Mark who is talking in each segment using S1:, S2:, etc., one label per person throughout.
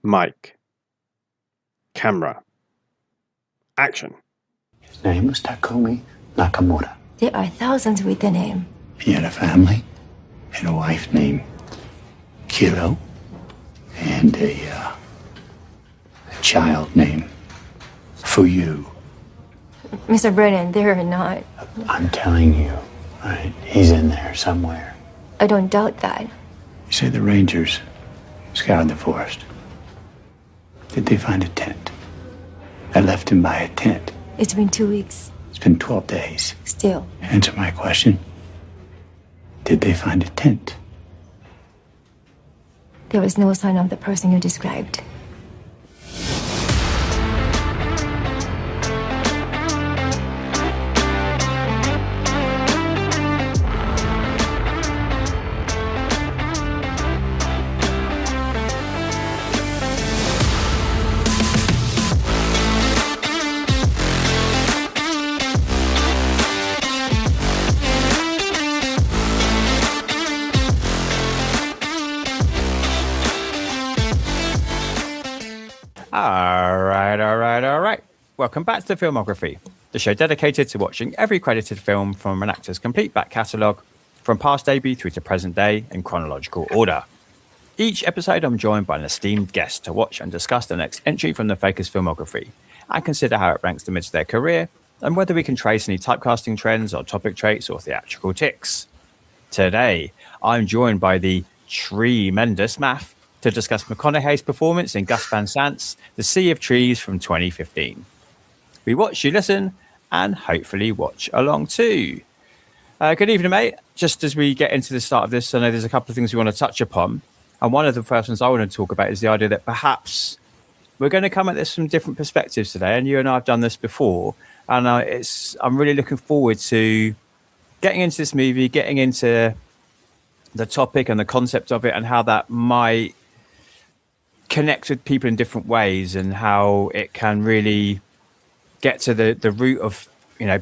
S1: Mic. Camera. Action.
S2: His name was Takumi Nakamura.
S3: There are thousands with the name.
S2: He had a family and a wife named Kiro and a child named Fuyu.
S3: Mr. Brennan, they are not.
S2: I'm telling you, right? He's in there somewhere.
S3: I don't doubt that.
S2: You say the Rangers scoured the forest. Did they find a tent? I left him by a tent.
S3: It's been 2 weeks.
S2: It's been 12 days.
S3: Still.
S2: Answer my question. Did they find a tent?
S3: There was no sign of the person you described.
S4: All right. Welcome back to the Filmography, the show dedicated to watching every credited film from an actor's complete back catalogue, from past debut through to present day in chronological order. Each episode, I'm joined by an esteemed guest to watch and discuss the next entry from the faker's filmography and consider how it ranks amidst their career and whether we can trace any typecasting trends or topic traits or theatrical tics. Today, I'm joined by the Tree-mendous Maff to discuss McConaughey's performance in Gus Van Sant's The Sea of Trees from 2015. We watch, you listen, and hopefully watch along too. Good evening, mate. Just as we get into the start of this, I know there's a couple of things we want to touch upon. And one of the first ones I want to talk about is the idea that perhaps we're going to come at this from different perspectives today. And you and I have done this before. And I'm really looking forward to getting into this movie, getting into the topic and the concept of it and how that might connect with people in different ways and how it can really get to the root of,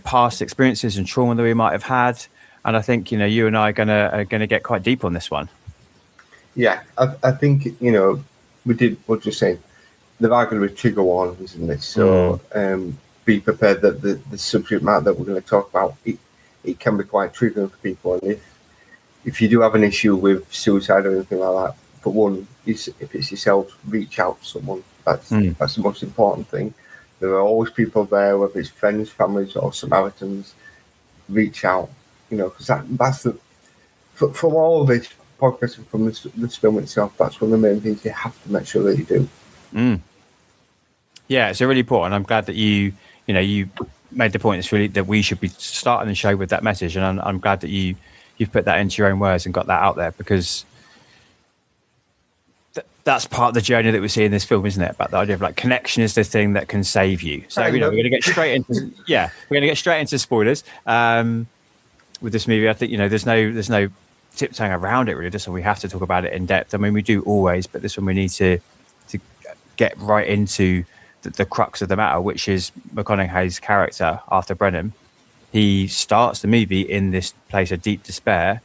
S4: past experiences and trauma that we might have had. And I think, you and I are gonna get quite deep on this one.
S5: Yeah, I think, we did what you're saying. There are going to be trigger warnings in this. So be prepared that the subject matter that we're going to talk about, it can be quite triggering for people. And if you do have an issue with suicide or anything like that, for one, if it's yourself, reach out to someone. That's the most important thing. There are always people there, whether it's friends, families, or Samaritans. Reach out, because that's the from all of this podcasting, from this film itself. That's one of the main things you have to make sure that you do.
S4: Yeah, it's really important. I'm glad that you made the point. It's really that we should be starting the show with that message, and I'm glad that you've put that into your own words and got that out there, because that's part of the journey that we see in this film, isn't it? About the idea of connection is the thing that can save you. So we're going to get straight into spoilers with this movie. I think there's no tiptoeing around it really. This one we have to talk about it in depth. I mean, we do always, but this one we need to get right into the crux of the matter, which is McConaughey's character, Arthur Brennan. He starts the movie in this place of deep despair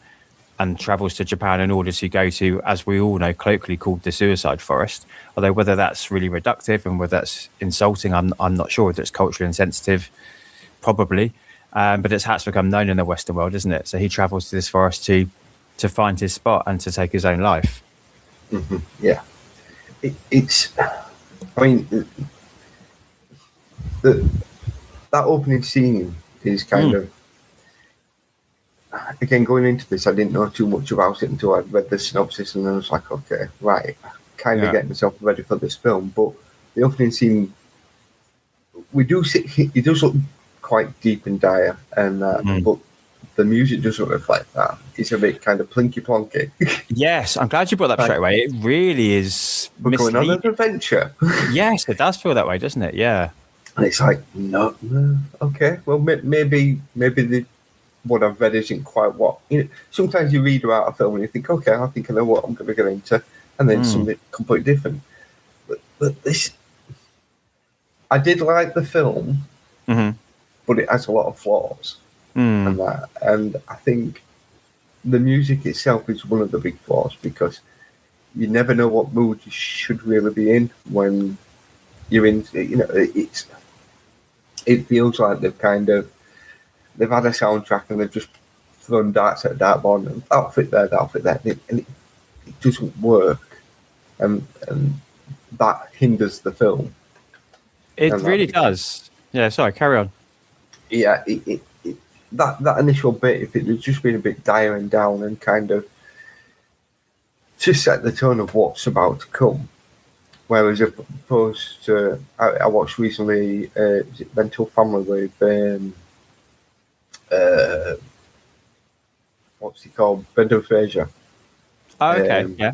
S4: and travels to Japan in order to go to, as we all know, colloquially called the suicide forest. Although whether that's really reductive and whether that's insulting, I'm not sure. Whether it's culturally insensitive, probably. But it's how it's become known in the Western world, isn't it? So he travels to this forest to find his spot and to take his own life.
S5: Mm-hmm. Yeah. That opening scene is kind of, again, going into this, I didn't know too much about it until I'd read the synopsis, and then I was like, okay, right, kind of getting myself ready for this film. But the opening scene, it does look quite deep and dire, and but the music doesn't reflect that. It's a bit kind of plinky plonky.
S4: Yes, I'm glad you brought that up straight away. It really is.
S5: We're going on an adventure.
S4: Yes, it does feel that way, doesn't it? Yeah.
S5: And it's like, no, okay, well, maybe what I've read isn't quite what. Sometimes you read about a film and you think, okay, I think I know what I'm going to get into, and then something completely different. But this, I did like the film, but it has a lot of flaws, and I think the music itself is one of the big flaws, because you never know what mood you should really be in when you're in. You know, it feels like they've had a soundtrack and they've just thrown darts at a dartboard and that'll fit there, and it doesn't work, and that hinders the film.
S4: It really does. Yeah, sorry, carry on.
S5: Yeah, that initial bit, if it had just been a bit dire and down and kind of to set the tone of what's about to come. Whereas opposed to, I watched recently, is it Mental Family with, what's he called? Brendan Fraser.
S4: Oh, okay, yeah.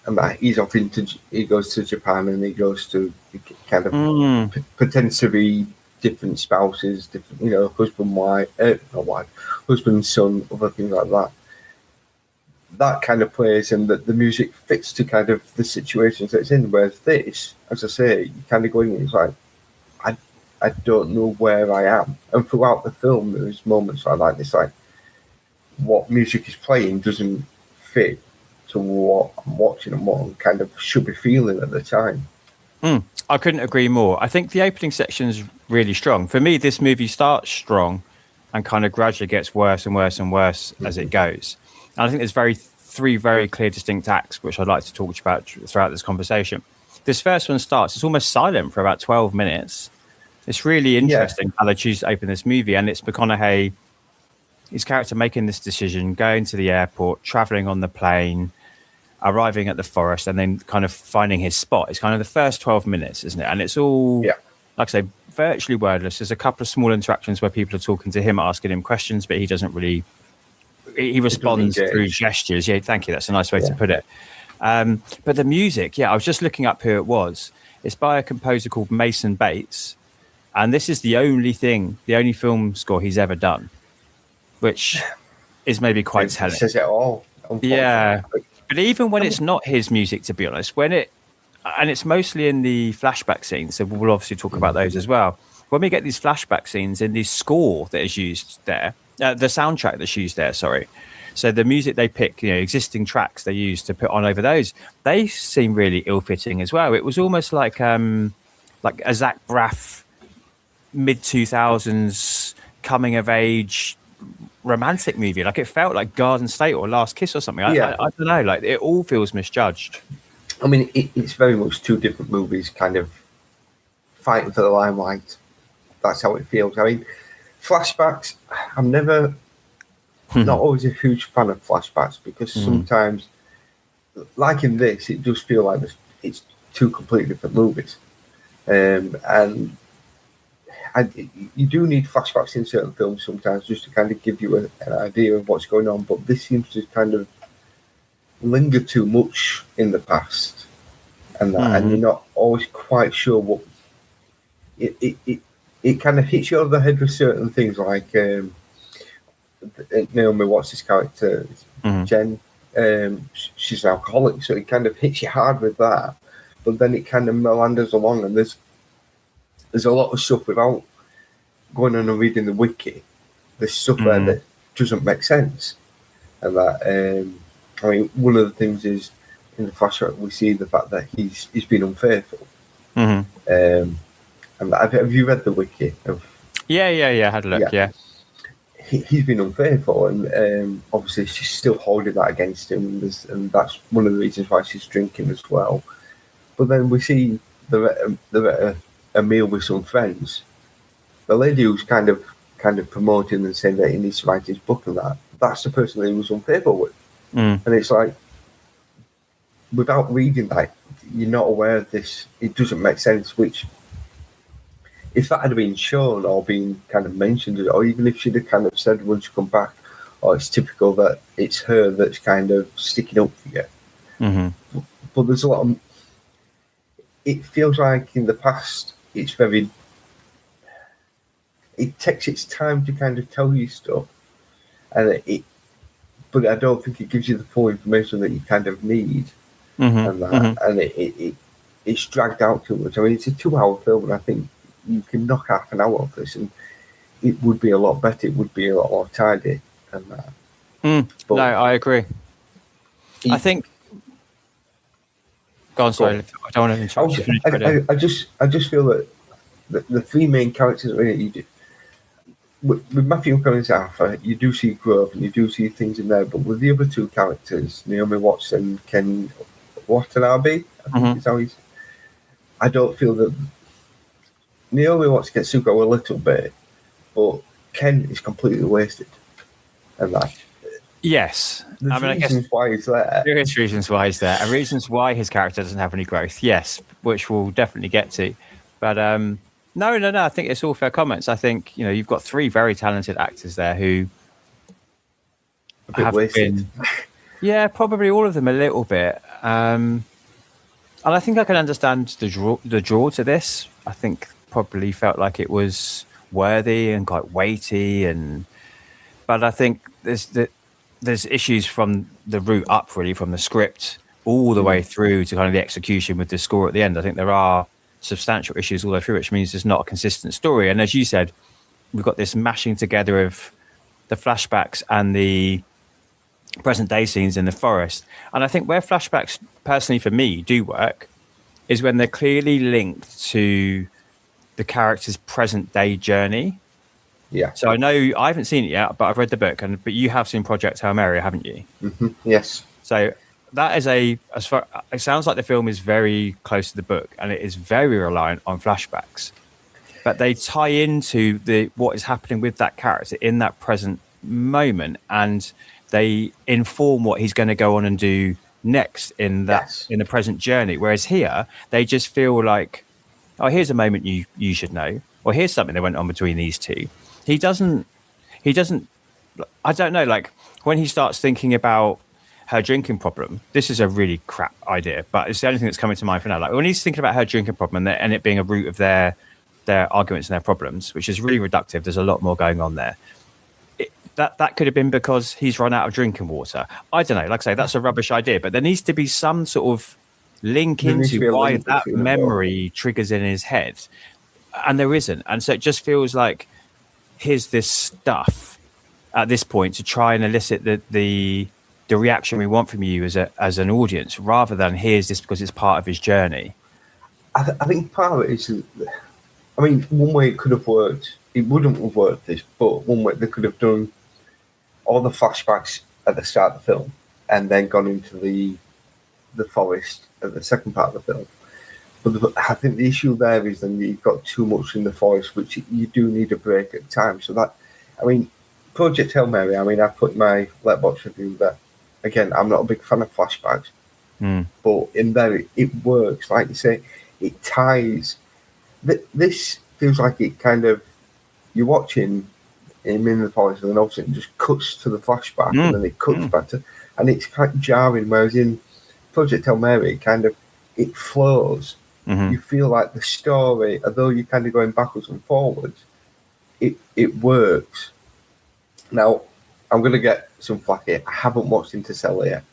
S5: And he's off he goes to Japan and he goes to kind of pretends to be different spouses, different, you know, husband, son, other things like that. That kind of plays, and the music fits to kind of the situations that it's in. Whereas this, as I say, you kind of go in and it's like, I don't know where I am. And throughout the film, there's moments like that. It's like, what music is playing doesn't fit to what I'm watching and what I kind of should be feeling at the time.
S4: I couldn't agree more. I think the opening section is really strong. For me, this movie starts strong and kind of gradually gets worse and worse and worse as it goes. And I think there's three very clear, distinct acts, which I'd like to talk about throughout this conversation. This first one starts, it's almost silent for about 12 minutes. It's really interesting how they choose to open this movie. And it's McConaughey, his character making this decision, going to the airport, traveling on the plane, arriving at the forest, and then kind of finding his spot. It's kind of the first 12 minutes, isn't it? And it's all, like I say, virtually wordless. There's a couple of small interactions where people are talking to him, asking him questions, but he doesn't really... He responds through gestures. Yeah, thank you. That's a nice way to put it. But the music, I was just looking up who it was. It's by a composer called Mason Bates. And this is the only film score he's ever done, which is maybe quite telling.
S5: It says it all.
S4: Yeah. But even when it's not his music, to be honest, and it's mostly in the flashback scenes, so we'll obviously talk about those as well. When we get these flashback scenes in the score that is used there, the soundtrack that's used there, sorry. So the music they pick, existing tracks they use to put on over those, they seem really ill-fitting as well. It was almost like a Zach Braff mid-2000s coming-of-age romantic movie. Like it felt like Garden State or Last Kiss or something. I don't know. Like it all feels misjudged.
S5: I mean, it's very much two different movies kind of fighting for the limelight. That's how it feels. I mean, flashbacks, I'm not always a huge fan of flashbacks because sometimes, like in this, it does feel like it's two completely different movies. And you do need flashbacks in certain films sometimes just to kind of give you an idea of what's going on, but this seems to kind of linger too much in the past, and you're not always quite sure what it kind of hits you over the head with certain things, like Naomi Watts' this character, Jen, she's an alcoholic, so it kind of hits you hard with that, but then it kind of meanders along, and there's a lot of stuff without going on and reading the wiki. There's stuff there that doesn't make sense, and that I mean, one of the things is in the flashback we see the fact that he's been unfaithful. And have you read the wiki?
S4: Yeah. I had a look. Yeah.
S5: He's been unfaithful, and obviously she's still holding that against him, and that's one of the reasons why she's drinking as well. But then we see a meal with some friends. The lady who's kind of promoting and saying that he needs to write his book and that's the person that he was unfaithful with. And it's like, without reading that, you're not aware of this. It doesn't make sense, which, if that had been shown or been kind of mentioned, or even if she'd have kind of said when she come back, it's typical that it's her that's kind of sticking up for you. But there's a lot of... It feels like in the past, it takes its time to kind of tell you stuff, but I don't think it gives you the full information that you kind of need, and it's dragged out too much. I mean, it's a 2-hour film, and I think you can knock half an hour off this, and it would be a lot better. It would be a lot more tidy than that.
S4: No, I agree. I think Go on, sorry. I don't want to interrupt you.
S5: I just feel that the three main characters in it, with Matthew McConaughey's Arthur, you do see growth and you do see things in there, but with the other two characters, Naomi Watts and Ken Watanabe, I think is how he's. I don't feel that Naomi Watts gets to go a little bit, but Ken is completely wasted. And that.
S4: Yes.
S5: There's reasons why he's there.
S4: There is reasons why he's there, and reasons why his character doesn't have any growth. Yes, which we'll definitely get to. But no. I think it's all fair comments. I think you've got three very talented actors there who have been. Yeah, probably all of them a little bit. And I think I can understand the draw to this. I think probably felt like it was worthy and quite weighty, but I think there's issues from the route up, really, from the script all the way through to kind of the execution with the score at the end. I think there are substantial issues all the way through, which means there's not a consistent story. And as you said, we've got this mashing together of the flashbacks and the present day scenes in the forest. And I think where flashbacks, personally for me, do work is when they're clearly linked to the character's present day journey.
S5: Yeah.
S4: So I know I haven't seen it yet, but I've read the book, but you have seen Project Hail Mary, haven't you?
S5: Mm-hmm. Yes.
S4: So that is it sounds like the film is very close to the book, and it is very reliant on flashbacks, but they tie into what is happening with that character in that present moment, and they inform what he's going to go on and do next in the present journey. Whereas here, they just feel like, oh, here's a moment you should know, or here's something that went on between these two. He doesn't, I don't know, like when he starts thinking about her drinking problem, this is a really crap idea, but it's the only thing that's coming to mind for now. Like when he's thinking about her drinking problem and it being a root of their arguments and their problems, which is really reductive. There's a lot more going on there. That could have been because he's run out of drinking water. I don't know. Like I say, that's a rubbish idea, but there needs to be some sort of link into why that memory triggers in his head. And there isn't. And so it just feels like here's this stuff at this point to try and elicit the reaction we want from you as an audience, rather than here's this because it's part of his journey.
S5: I think part of it is, I mean, one way it could have worked, it wouldn't have worked this, but one way they could have done all the flashbacks at the start of the film and then gone into the forest at the second part of the film. But I think the issue there is then you've got too much in the forest, which you do need a break at times. So that, I mean, Project Hail Mary, I mean, I put my Letterboxd review that, again, I'm not a big fan of flashbacks, but in there it works. Like you say, it ties. This feels like it kind of, you're watching him in the forest and then obviously it just cuts to the flashback and then it cuts back to, and it's quite jarring, whereas in Project Hail Mary, it flows. You feel like the story, although you're kind of going backwards and forwards, it works. Now, I'm going to get some flack here. I haven't watched Interstellar yet.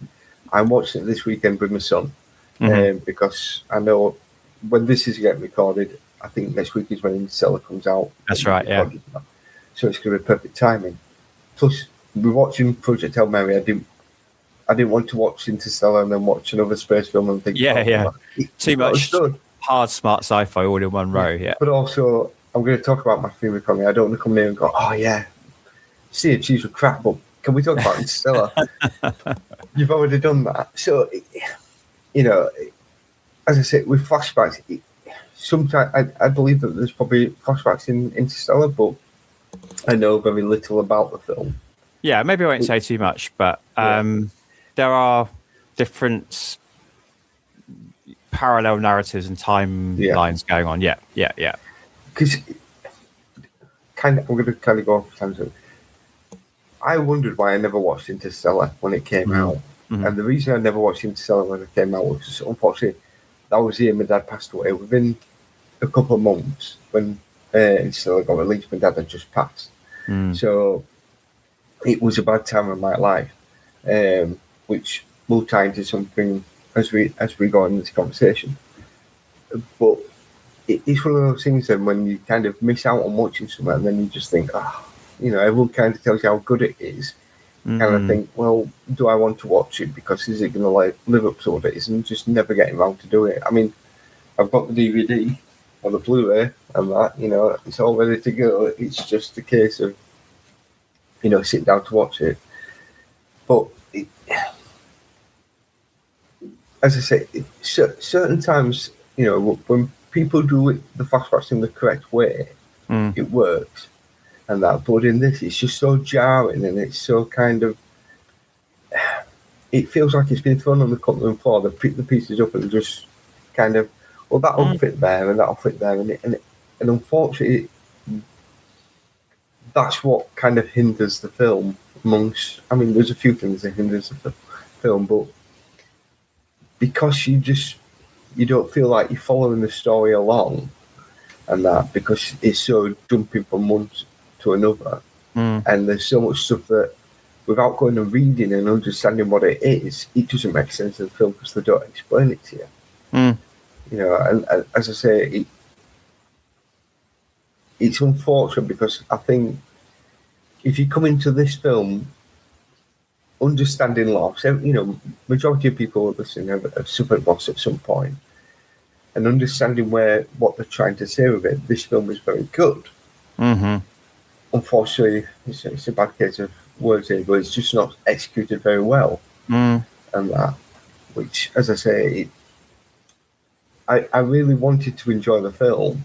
S5: I'm watching it this weekend with my son because I know when this is getting recorded, I think next week is when Interstellar comes out.
S4: That's right, yeah.
S5: So it's going to be perfect timing. Plus, we're watching Project Hail Mary. I didn't want to watch Interstellar and then watch another space film and think,
S4: too much hard, smart sci-fi all in one row. Yeah,
S5: but also I'm going to talk about Matthew McConaughey. I don't want to come here and go, oh yeah, see and cheese with crap, but can we talk about Interstellar? You've already done that, so as I say, with flashbacks, sometimes I believe that there's probably flashbacks in Interstellar, but I know very little about the film.
S4: Yeah, maybe I won't say too much, but there are different parallel narratives and timelines going on. Yeah.
S5: Because I'm going to kind of go off tangent. I wondered why I never watched Interstellar when it came out, and the reason I never watched Interstellar when it came out was just, unfortunately, that was the year my dad passed away. Within a couple of months, when Interstellar got released, my dad had just passed. So it was a bad time in my life, which will tie into something as we go on in this conversation. But it's one of those things then when you kind of miss out on watching something and then you just think, everyone kind of tells you how good it is. kind of think, well, do I want to watch it? Because is it going to like live up to what it is, and just never getting around to do it? I mean, I've got the DVD or the Blu-ray and that, you know, it's all ready to go. It's just a case of, you know, sitting down to watch it. But as I say, certain times, you know, when people do it, the flashbacks in the correct way, it works. And that, but in this, it's just so jarring, and it's so kind of, it feels like it's been thrown on the cutting room floor. They pick the pieces up and just kind of, well, that'll fit there and that'll fit there, and unfortunately, that's what kind of hinders the film. Amongst, I mean, there's a few things that hinders the film, but because you don't feel like you're following the story along, and that because it's so jumping from one to another, and there's so much stuff that without going and reading and understanding what it is, it doesn't make sense in the film because they don't explain it to you. You know, and as I say, it's unfortunate because I think if you come into this film understanding loss, you know, majority of people listening have suffered loss at some point, and understanding what they're trying to say with it, this film is very good. Unfortunately, it's a bad case of words here, but it's just not executed very well. And that, which, as I say, I really wanted to enjoy the film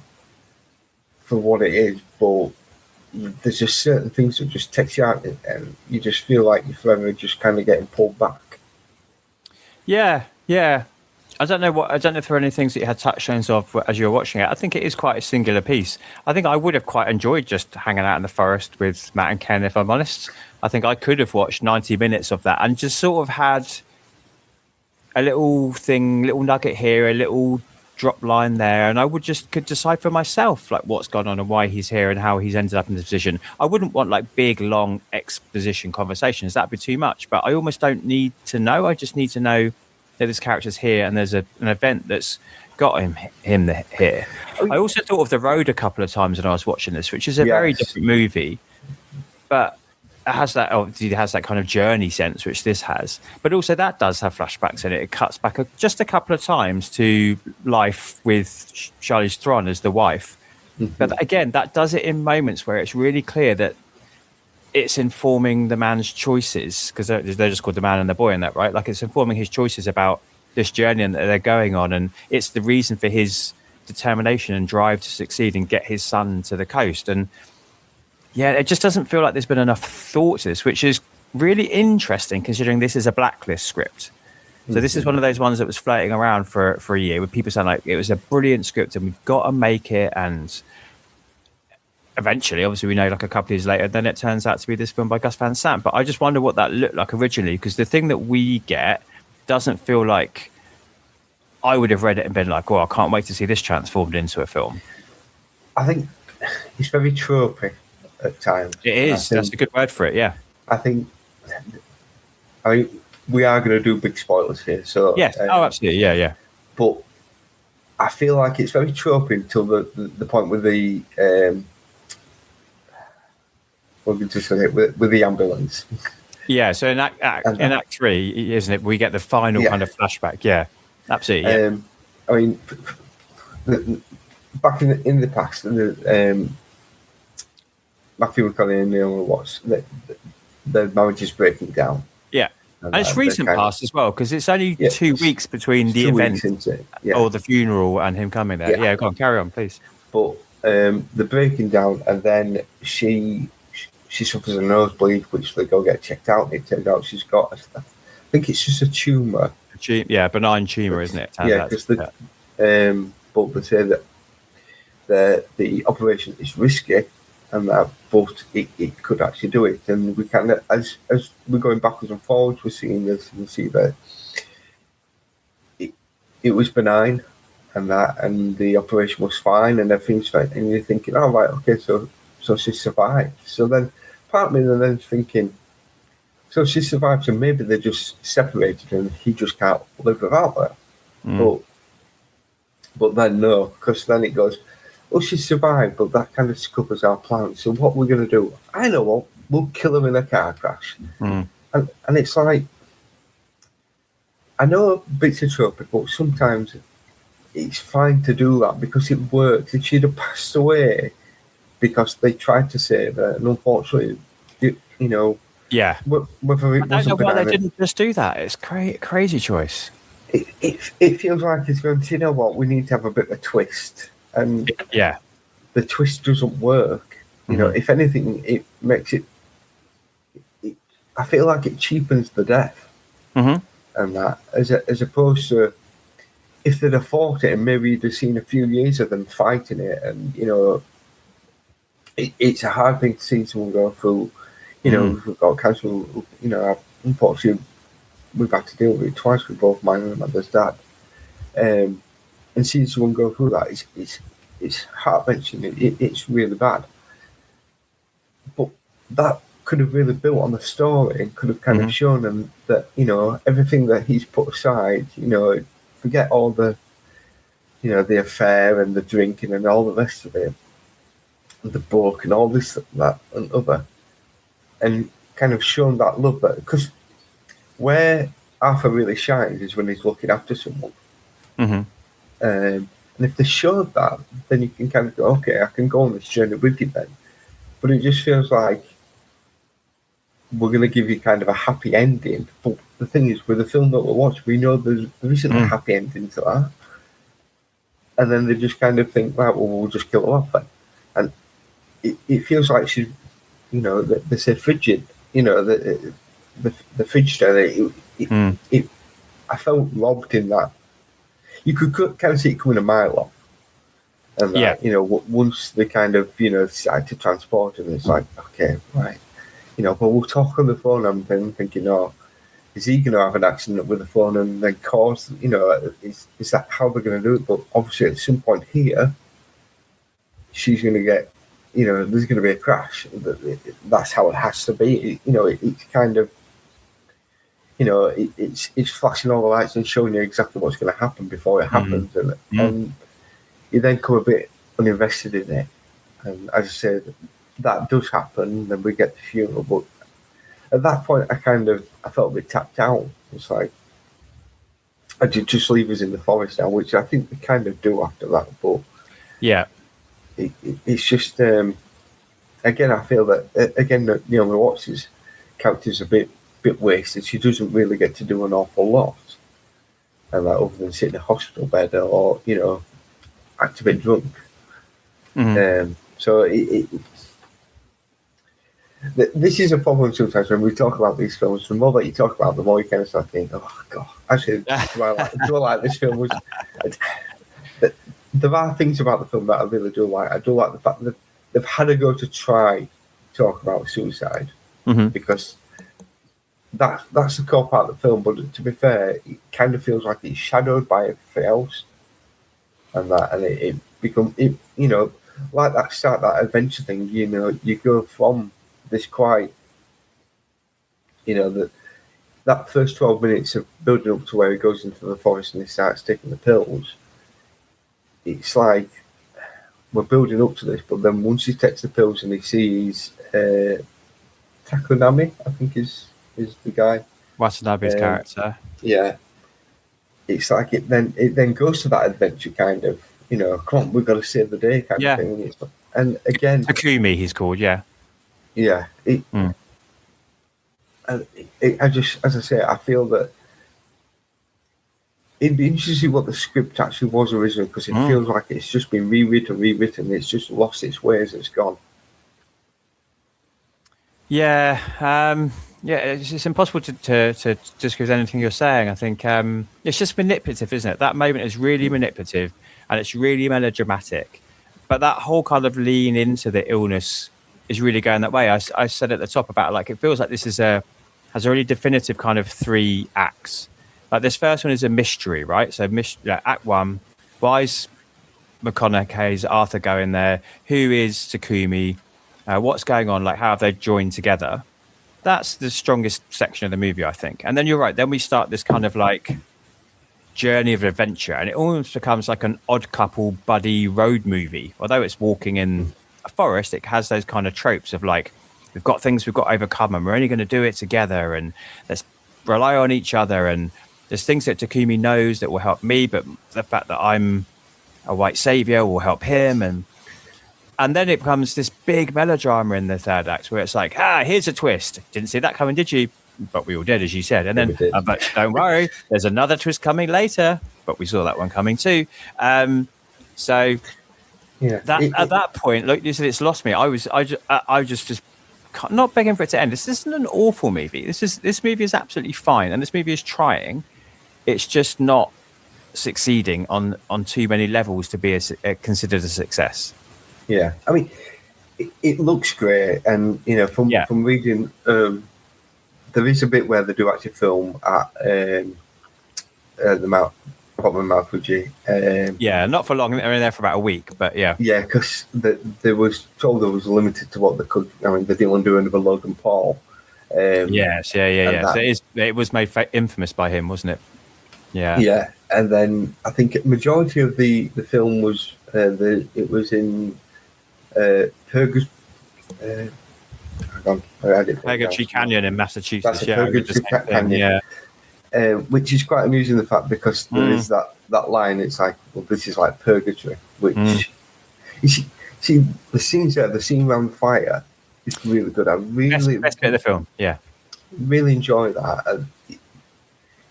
S5: for what it is, but there's just certain things that just takes you out, and you just feel like you're forever just kind of getting pulled back. Yeah.
S4: I don't know if there are any things that you had touchdowns of as you were watching it. I think it is quite a singular piece. I think I would have quite enjoyed just hanging out in the forest with Matt and Ken, if I'm honest. I think I could have watched 90 minutes of that and just sort of had a little nugget here, a little drop line there, and I could decide for myself like what's gone on and why he's here and how he's ended up in this position. I wouldn't want like big, long exposition conversations. That'd be too much. But I almost don't need to know. I just need to know that this character's here and there's an event that's got him here. I also thought of The Road a couple of times when I was watching this, which is a very different movie, but it has that kind of journey sense, which this has. But also that does have flashbacks in it. It cuts back just a couple of times to life with Charlize Theron as the wife. But again, that does it in moments where it's really clear that it's informing the man's choices, because they're just called the man and the boy in that, right? Like it's informing his choices about this journey that they're going on, and it's the reason for his determination and drive to succeed and get his son to the coast. And yeah, it just doesn't feel like there's been enough thought to this, which is really interesting considering this is a blacklist script. So this is one of those ones that was floating around for a year with people saying like it was a brilliant script and we've got to make it, and eventually, obviously, we know like a couple of years later, then it turns out to be this film by Gus Van Sant. But I just wonder what that looked like originally, because the thing that we get doesn't feel like I would have read it and been like, oh, I can't wait to see this transformed into a film.
S5: I think it's very tropey at times.
S4: It is. That's a good word for it, yeah.
S5: I mean, we are going to do big spoilers here. So
S4: yes, absolutely, yeah.
S5: But I feel like it's very tropey until the point with the... with the ambulance.
S4: Yeah, so in Act 3, isn't it? We get the final kind of flashback. Yeah, absolutely. Yeah.
S5: I mean, back in the past, Matthew McConaughey and Naomi Watts, the marriage is breaking down.
S4: Yeah, and it's recent past as well, because it's only 2 weeks between the event or the funeral and him coming there. Yeah, go on, carry on, please.
S5: But the breaking down, and then she suffers a nosebleed, which they go get checked out, and it turns out she's got, I think it's just a tumour.
S4: Benign tumour, isn't it?
S5: Because but they say that the operation is risky, and that, but it could actually do it. And we kind of, as we're going backwards and forwards, we're seeing this, and we see that it was benign, and the operation was fine, and everything's fine, and you're thinking, oh right, okay, so she survived. So then part of me then thinking, so she survived, so maybe they're just separated and he just can't live without her. But then no, because then it goes, well, she survived, but that kind of scuppers our plans. So what we're going to do, I know what, we'll kill her in a car crash. and it's like, I know bits are tropey, but sometimes it's fine to do that because it works. If she'd have passed away because they tried to save her, and unfortunately,
S4: Yeah.
S5: whether it
S4: I don't know
S5: wasn't
S4: why they
S5: benign,
S4: didn't just do that. It's crazy choice.
S5: it feels like it's going to, you know what, we need to have a bit of a twist. And
S4: Yeah.
S5: the twist doesn't work. You know, if anything, it makes it, I feel like it cheapens the death. And that, as opposed to, if they'd have fought it and maybe you'd have seen a few years of them fighting it, and, you know, it's a hard thing to see someone go through. You know, we've got cancer, you know, unfortunately, we've had to deal with it twice with both mine and my mother's dad. And seeing someone go through that, it's heart-wrenching. It's really bad. But that could have really built on the story and could have kind of shown them that, you know, everything that he's put aside, you know, forget all the, you know, the affair and the drinking and all the rest of it, and the book and all this, that and other, and kind of shown that love. Because where Arthur really shines is when he's looking after someone. And if they showed that, then you can kind of go, okay, I can go on this journey with you then. But it just feels like we're going to give you kind of a happy ending. But the thing is, with the film that we're watching, we know there isn't a happy ending to that. And then they just kind of think, right, well, we'll just kill her off then. And it feels like she's, you know, they say frigid, you know, the fridge there. I felt robbed in that. You could kind of see it coming a mile off. And that, you know, once they kind of, you know, decide to transport him, it's like, okay, right. You know, but we'll talk on the phone. I'm thinking, oh, is he going to have an accident with the phone and then cause, you know, is that how they're going to do it? But obviously at some point here, she's going to get, you know, there's going to be a crash. That's how it has to be. You know, it's kind of, you know, it's flashing all the lights and showing you exactly what's going to happen before it happens. And you then come a bit uninvested in it. And as I said, that does happen, then we get the funeral. But at that point, I felt a bit tapped out. It's like, I did just leave us in the forest now, which I think they kind of do after that. But
S4: yeah,
S5: it's just, again, I feel that, again, you know, we watch his character's a bit wasted. She doesn't really get to do an awful lot. And like, other than sit in a hospital bed or, you know, act a bit drunk. So this is a problem sometimes when we talk about these films. The more that you talk about, the more you kind of start thinking, "Oh God, actually, do I like this film?" There are things about the film that I really do like. I do like the fact that they've had a go to try to talk about suicide because that's the core part of the film. But to be fair, it kind of feels like it's shadowed by everything else, and it becomes, you know, like that adventure thing. You know, you go from this quite, you know, that first 12 minutes of building up to where he goes into the forest and he starts taking the pills. It's like we're building up to this, but then once he takes the pills and he sees Takunami, I think is the guy.
S4: Watanabe's character.
S5: Yeah, it's like it then goes to that adventure kind of, you know, come on, we've got to save the day kind of thing. And again,
S4: Takumi, he's called, yeah.
S5: Yeah, I just, as I say, I feel that it'd be interesting to see what the script actually was originally, because it feels like it's just been rewritten. It's just lost its ways. It's gone.
S4: Yeah, it's impossible to discuss anything you're saying. I think it's just manipulative, isn't it? That moment is really manipulative and it's really melodramatic. But that whole kind of lean into the illness is really going that way. I said at the top about, like, it feels like this has a really definitive kind of 3 acts. Like, this first one is a mystery, right? So Act 1, why is McConaughey's Arthur going there? Who is Takumi? What's going on? Like, how have they joined together? That's the strongest section of the movie, I think. And then you're right. Then we start this kind of like journey of adventure, and it almost becomes like an odd couple buddy road movie. Although it's walking in a forest, it has those kind of tropes of like we've got things we've got to overcome, and we're only going to do it together, and let's rely on each other. And there's things that Takumi knows that will help me, but the fact that I'm a white savior will help him. And then it becomes this big melodrama in the third act where it's like, here's a twist. Didn't see that coming, did you? But we all did, as you said. And then, but don't worry, there's another twist coming later. But we saw that one coming too. At that point, look, you said it's lost me. I just not begging for it to end. This isn't an awful movie. This movie is absolutely fine, and this movie is trying. It's just not succeeding on too many levels to be considered a success.
S5: Yeah, I mean, it looks great, and from reading, there is a bit where they do actually film at the Mount Fuji.
S4: Not for long. They're in there for about a week, but yeah.
S5: Yeah, because they was told there was limited to what they could. I mean, they didn't want to do another Logan Paul.
S4: Yes, yeah. So it was made infamous by him, wasn't it? Yeah.
S5: Yeah, and then I think majority of the film was it was in Purgatory
S4: Canyon in Massachusetts.
S5: Purgatory Canyon. Which is quite amusing, the fact, because there is that line. It's like, well, this is like purgatory. Which you see the scenes there, the scene around the fire is really good. I really
S4: best bit of the film. Yeah,
S5: really enjoy that. And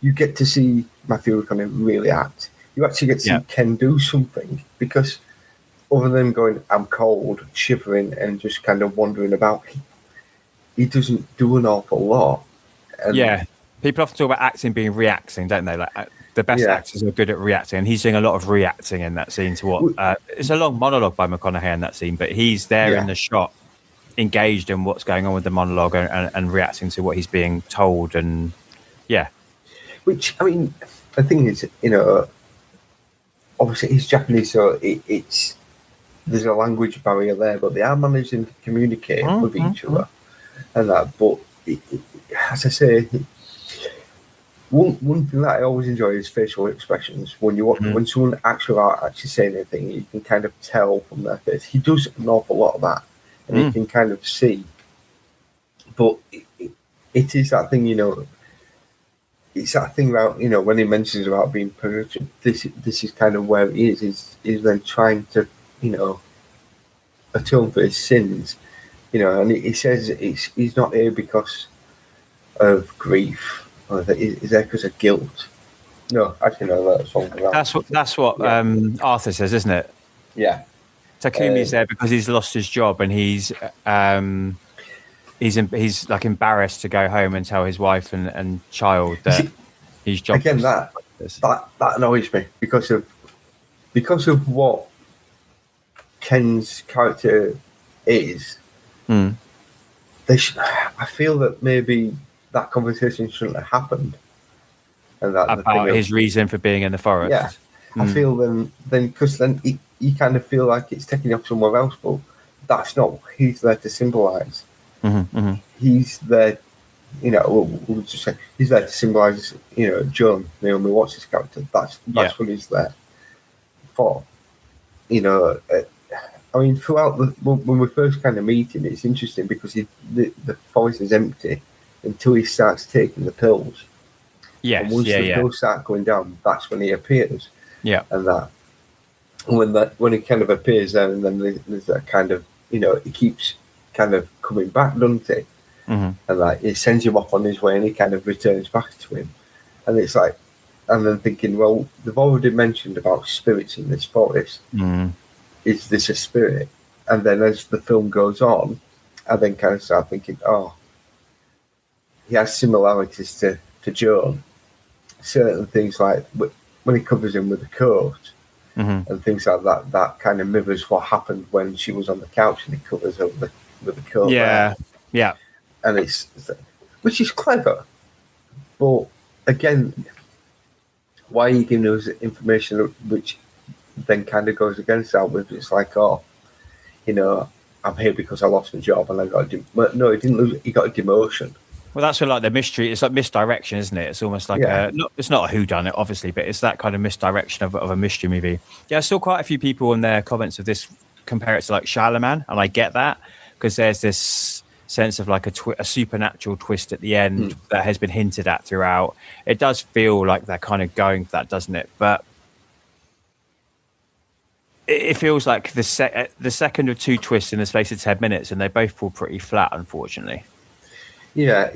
S5: you get to see Matthew McConaughey really act. You actually get to see Ken do something, because other than going, I'm cold, shivering, and just kind of wandering about, he doesn't do an awful lot. And
S4: people often talk about acting being reacting, don't they? Like the best actors are good at reacting, and he's doing a lot of reacting in that scene to what it's a long monologue by McConaughey in that scene, but he's there in the shot, engaged in what's going on with the monologue and reacting to what he's being told. And
S5: which, I mean, the thing is, obviously he's Japanese, so it's there's a language barrier there, but they are managing to communicate with each other and that. But as I say, one thing that I always enjoy is facial expressions. When when someone actually saying anything, you can kind of tell from their face. He does an awful lot of that, and you can kind of see. But it is that thing, it's that thing about, when he mentions about being purgatory, this is kind of where he is then trying to, atone for his sins, and he says he's not here because of grief. Is there because of guilt? No, actually, no, that's wrong.
S4: That's what Arthur says, isn't it?
S5: Yeah.
S4: Takumi's there because he's lost his job, and he's like embarrassed to go home and tell his wife and child that he's jobless.
S5: Again, that annoys me because of what Ken's character is. I feel that maybe that conversation shouldn't have happened, and that
S4: about his reason for being in the forest.
S5: Yeah, I feel then because then you kind of feel like it's taking you up somewhere else, but that's not what he's there to symbolise. He's there, we'll just say he's there to symbolise, John, Naomi Watts' character. That's what he's there for. I mean, throughout when we first kind of meet him, it's interesting because the forest is empty until he starts taking the pills. Yes, and once the pills start going down, that's when he appears. Yeah, and when he kind of appears there, and then there's that kind of, he keeps kind of coming back, doesn't he? And like it sends him off on his way, and he kind of returns back to him, and it's like, and then thinking, well, they've already mentioned about spirits in this forest. Is this a spirit? And then as the film goes on, I then kind of start thinking, he has similarities to Joan. Certain things like when he covers him with a coat and things like that, that kind of mirrors what happened when she was on the couch and he covers her with a coat. Yeah. And which is clever. But again, why are you giving us information which then kind of goes against that? With it's like, I'm here because I lost my job and I got no, he didn't lose. He got a demotion.
S4: Well, that's where like the mystery. It's like misdirection, isn't it? It's almost like it's not a whodunit, obviously, but it's that kind of misdirection of a mystery movie. Yeah, I saw quite a few people in their comments of this compare it to like Charlemagne, and I get that because there's this sense of like a supernatural twist at the end that has been hinted at throughout. It does feel like they're kind of going for that, doesn't it? But it feels like the second of two twists in the space of 10 minutes, and they both fall pretty flat, unfortunately.
S5: Yeah,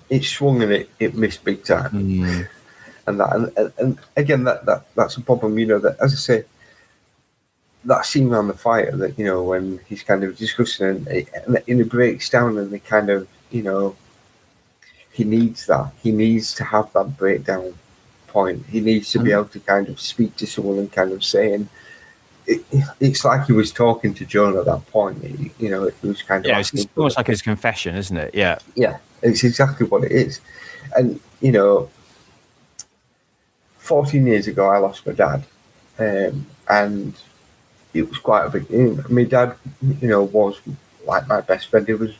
S5: it swung and it missed big time. And again, that's a problem. You know, that, as I say, that scene around the fire, that, you know, when he's kind of discussing and it breaks down, and they kind of, you know, he needs to have that breakdown point. He needs to be able to kind of speak to someone and kind of saying, it's like he was talking to Joan at that point. You know, it was kind of
S4: it's almost like his confession, isn't it? Yeah,
S5: it's exactly what it is. And, you know, 14 years ago I lost my dad, and it was quite a big thing. My dad, you know, was like my best friend. It was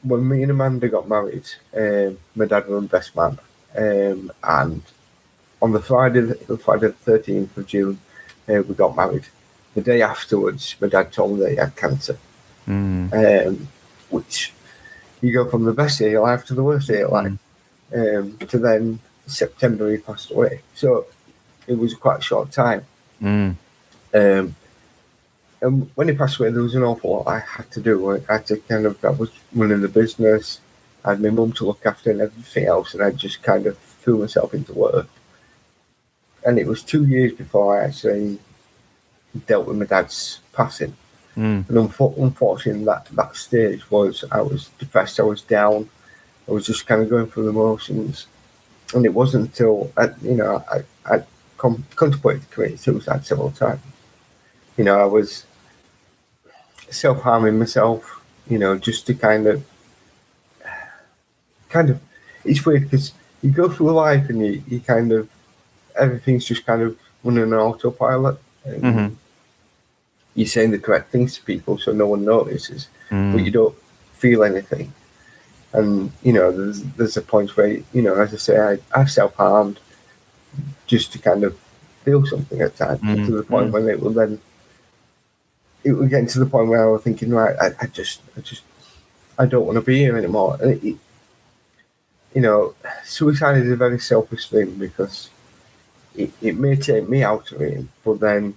S5: when me and Amanda got married. My dad was my best man, and on the Friday the 13th of June, we got married. The day afterwards, my dad told me that he had cancer, which you go from the best day of your life to the worst day of your life, to then September he passed away. So it was quite a short time. And when he passed away, there was an awful lot I had to do. I had to I was running the business, I had my mum to look after and everything else, and I just kind of threw myself into work. And it was 2 years before I actually dealt with my dad's passing. And unfortunately, that stage was, I was depressed, I was down, I was just kind of going through the motions. And it wasn't until, I contemplated committing suicide several times. You know, I was self-harming myself, you know, just to kind of, it's weird because you go through life and you kind of, everything's just kind of running on autopilot. You're saying the correct things to people so no one notices, but you don't feel anything. And, you know, there's a point where, you know, as I say, I self-harmed just to kind of feel something at times, to the point when it would get to the point where I was thinking, right, I don't want to be here anymore. And you know, suicide is a very selfish thing because it may take me out of it, but then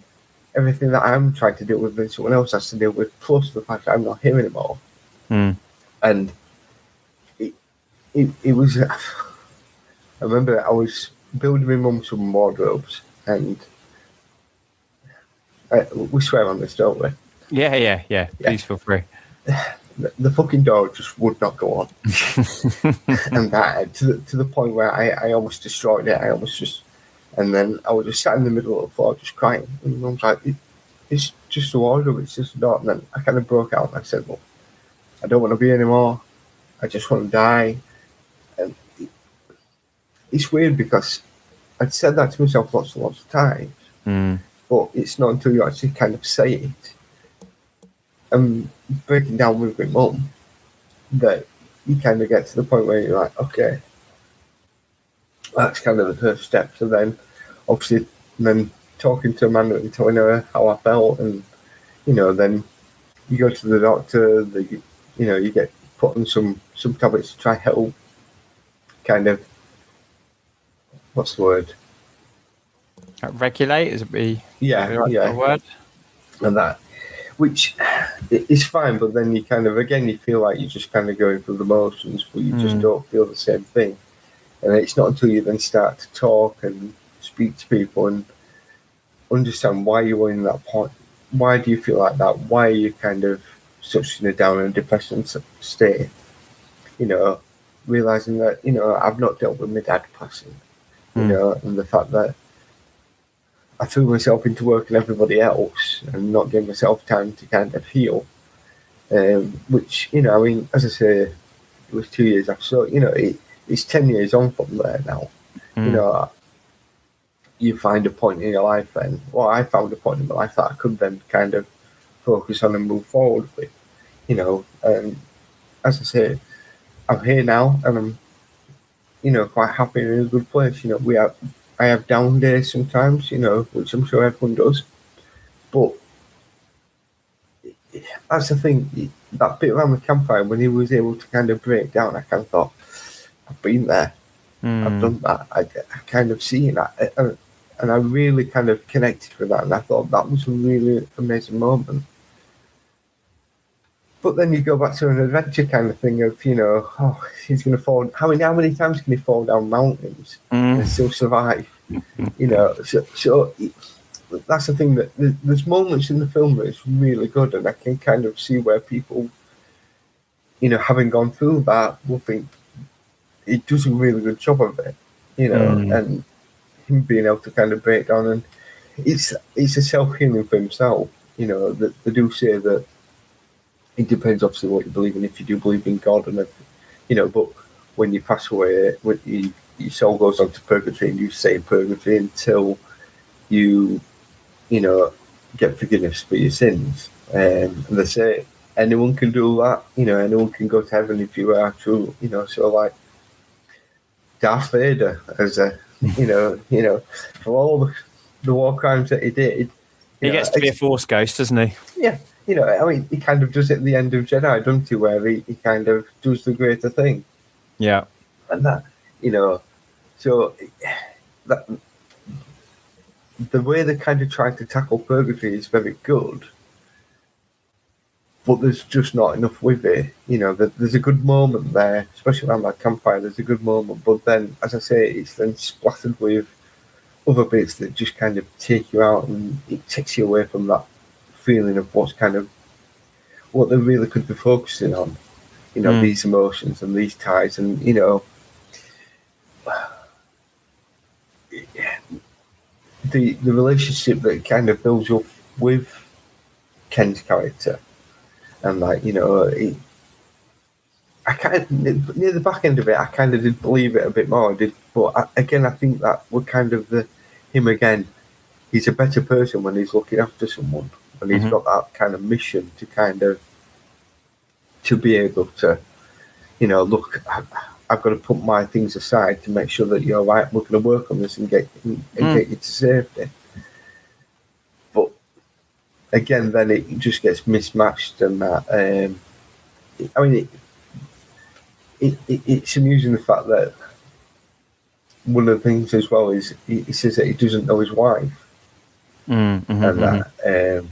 S5: everything that I'm trying to deal with, then someone else has to deal with, plus the fact that I'm not here anymore. And it was, I remember I was building my mum some wardrobes, and we swear on this, don't we?
S4: Yeah. Please feel free.
S5: The fucking door just would not go on. And that, to the point where I almost destroyed it. And then I was just sat in the middle of the floor just crying. And I was like, it's just a wardrobe, it's just a door. And then I kind of broke out and I said, well, I don't want to be anymore. I just want to die. And it's weird because I'd said that to myself lots and lots of times. But it's not until you actually kind of say it and breaking down with my mum that you kind of get to the point where you're like, okay, that's kind of the first step. So then, obviously, then talking to Amanda and telling her how I felt, and, you know, then you go to the doctor, you get put on some tablets to try help, kind of, what's the word?
S4: Regulate, is it the right word?
S5: And that, which is fine, but then you kind of, again, you feel like you're just kind of going through the motions, but you just don't feel the same thing. And it's not until you then start to talk and speak to people and understand why you were in that point. Why do you feel like that? Why are you kind of such in a down and depression state? You know, realizing that, you know, I've not dealt with my dad passing, you know, and the fact that I threw myself into work and everybody else and not giving myself time to kind of heal. Which, you know, I mean, as I say, it was 2 years after, so, you know, it's 10 years on from there now. You know, you find a point in your life then, well, I found a point in my life that I could then kind of focus on and move forward with, you know. As I say, I'm here now and I'm, you know, quite happy and in a good place. You know, I have down days sometimes, you know, which I'm sure everyone does. But that's the thing, that bit around the campfire when he was able to kind of break down, I kind of thought, I've been there, I've done that, I kind of seen that, and I really kind of connected with that, and I thought that was a really amazing moment. But then you go back to an adventure kind of thing of, you know, oh, he's going to fall. How many times can he fall down mountains and still survive? You know, so that's the thing, that there's moments in the film that is really good, and I can kind of see where people, you know, having gone through that, will think he does a really good job of it, you know, and him being able to kind of break down, and it's a self-healing for himself, you know. That they do say that it depends obviously what you believe in, if you do believe in God and everything, you know, but when you pass away, when your soul goes on to purgatory, and you stay in purgatory until you know, get forgiveness for your sins. And they say anyone can do that, you know, anyone can go to heaven if you are true, you know. So like Darth Vader, as a, you know, for all the war crimes that he did,
S4: he gets to be a Force ghost, doesn't he?
S5: Yeah, you know, I mean, he kind of does it at the end of Jedi, doesn't he, where he kind of does the greater thing.
S4: Yeah.
S5: And that, you know, so that the way they kind of try to tackle purgatory is very good, but there's just not enough with it. You know, there's a good moment there, especially around that campfire, there's a good moment, but then, as I say, it's then splattered with other bits that just kind of take you out, and it takes you away from that feeling of what they really could be focusing on, you know, these emotions and these ties, and, you know, the relationship that kind of builds up with Ken's character, and like, you know, I kind of, near the back end of it, I kind of did believe it a bit more. But again, I think that we're kind of him again. He's a better person when he's looking after someone, and he's got that kind of mission to kind of to be able to, you know, look, I've got to put my things aside to make sure that you're right. We're going to work on this and get you to safety. But again, then it just gets mismatched, and that. I mean, it's amusing the fact that one of the things as well is he says that he doesn't know his wife, and that,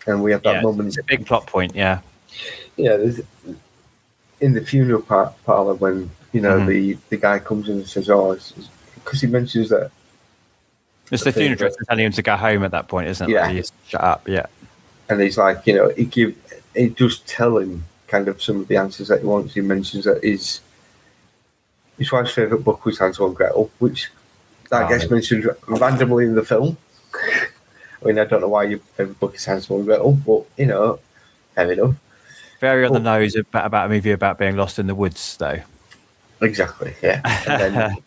S5: and we have that moment.
S4: It's a big plot point, yeah.
S5: Yeah, there's, in the funeral parlor when, you know, the guy comes in and says, "Oh," because he mentions that
S4: it's the funeral director telling him to go home at that point, isn't it?
S5: Yeah,
S4: like, shut up. Yeah,
S5: and he's like, you know, he does tell him kind of some of the answers that he wants. He mentions that his wife's favourite book was Hansel and Gretel, which gets mentioned randomly in the film. I mean, I don't know why your favourite book is Hansel and Gretel, but, you know, fair enough.
S4: Very on the nose about a movie about being lost in the woods, though.
S5: Exactly, yeah. And then,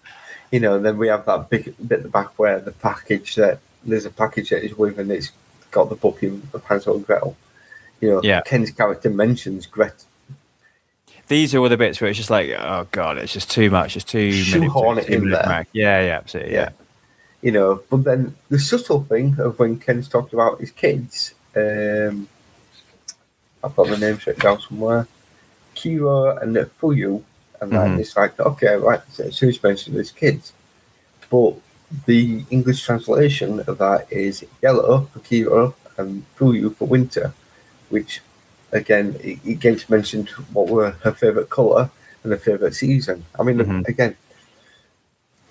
S5: you know, then we have that big bit at the back where there's a package that is with, and it's got the book of Hansel and Gretel. You know, Ken's character mentions Gretel.
S4: These are all the bits where it's just like, oh god, it's just too much. It's too
S5: shoehorn it in there.
S4: Yeah, absolutely. Yeah.
S5: You know, but then the subtle thing of when Ken's talked about his kids, I've got the names written down somewhere, Kiro and Fuyu, and then it's like, okay, right, so he's mentioned his kids, but the English translation of that is yellow for Kiro and Fuyu for winter, which, again, it gets mentioned what were her favourite colour and her favourite season. I mean, again,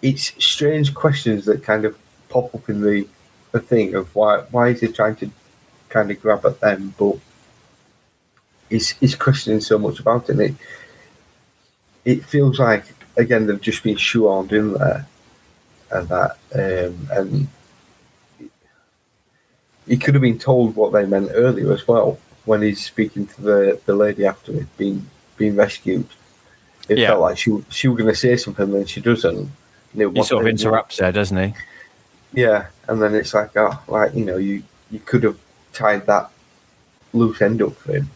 S5: it's strange questions that kind of pop up in the thing of why is he trying to kind of grab at them, but he's questioning so much about it. It feels like, again, they've just been shoehorned in there, and that, and he could have been told what they meant earlier as well when he's speaking to the lady after it being rescued. It felt like she was going to say something, then she doesn't.
S4: He sort of interrupts her, doesn't he?
S5: Yeah, and then it's like, oh, right, you know, you could have tied that loose end up for him.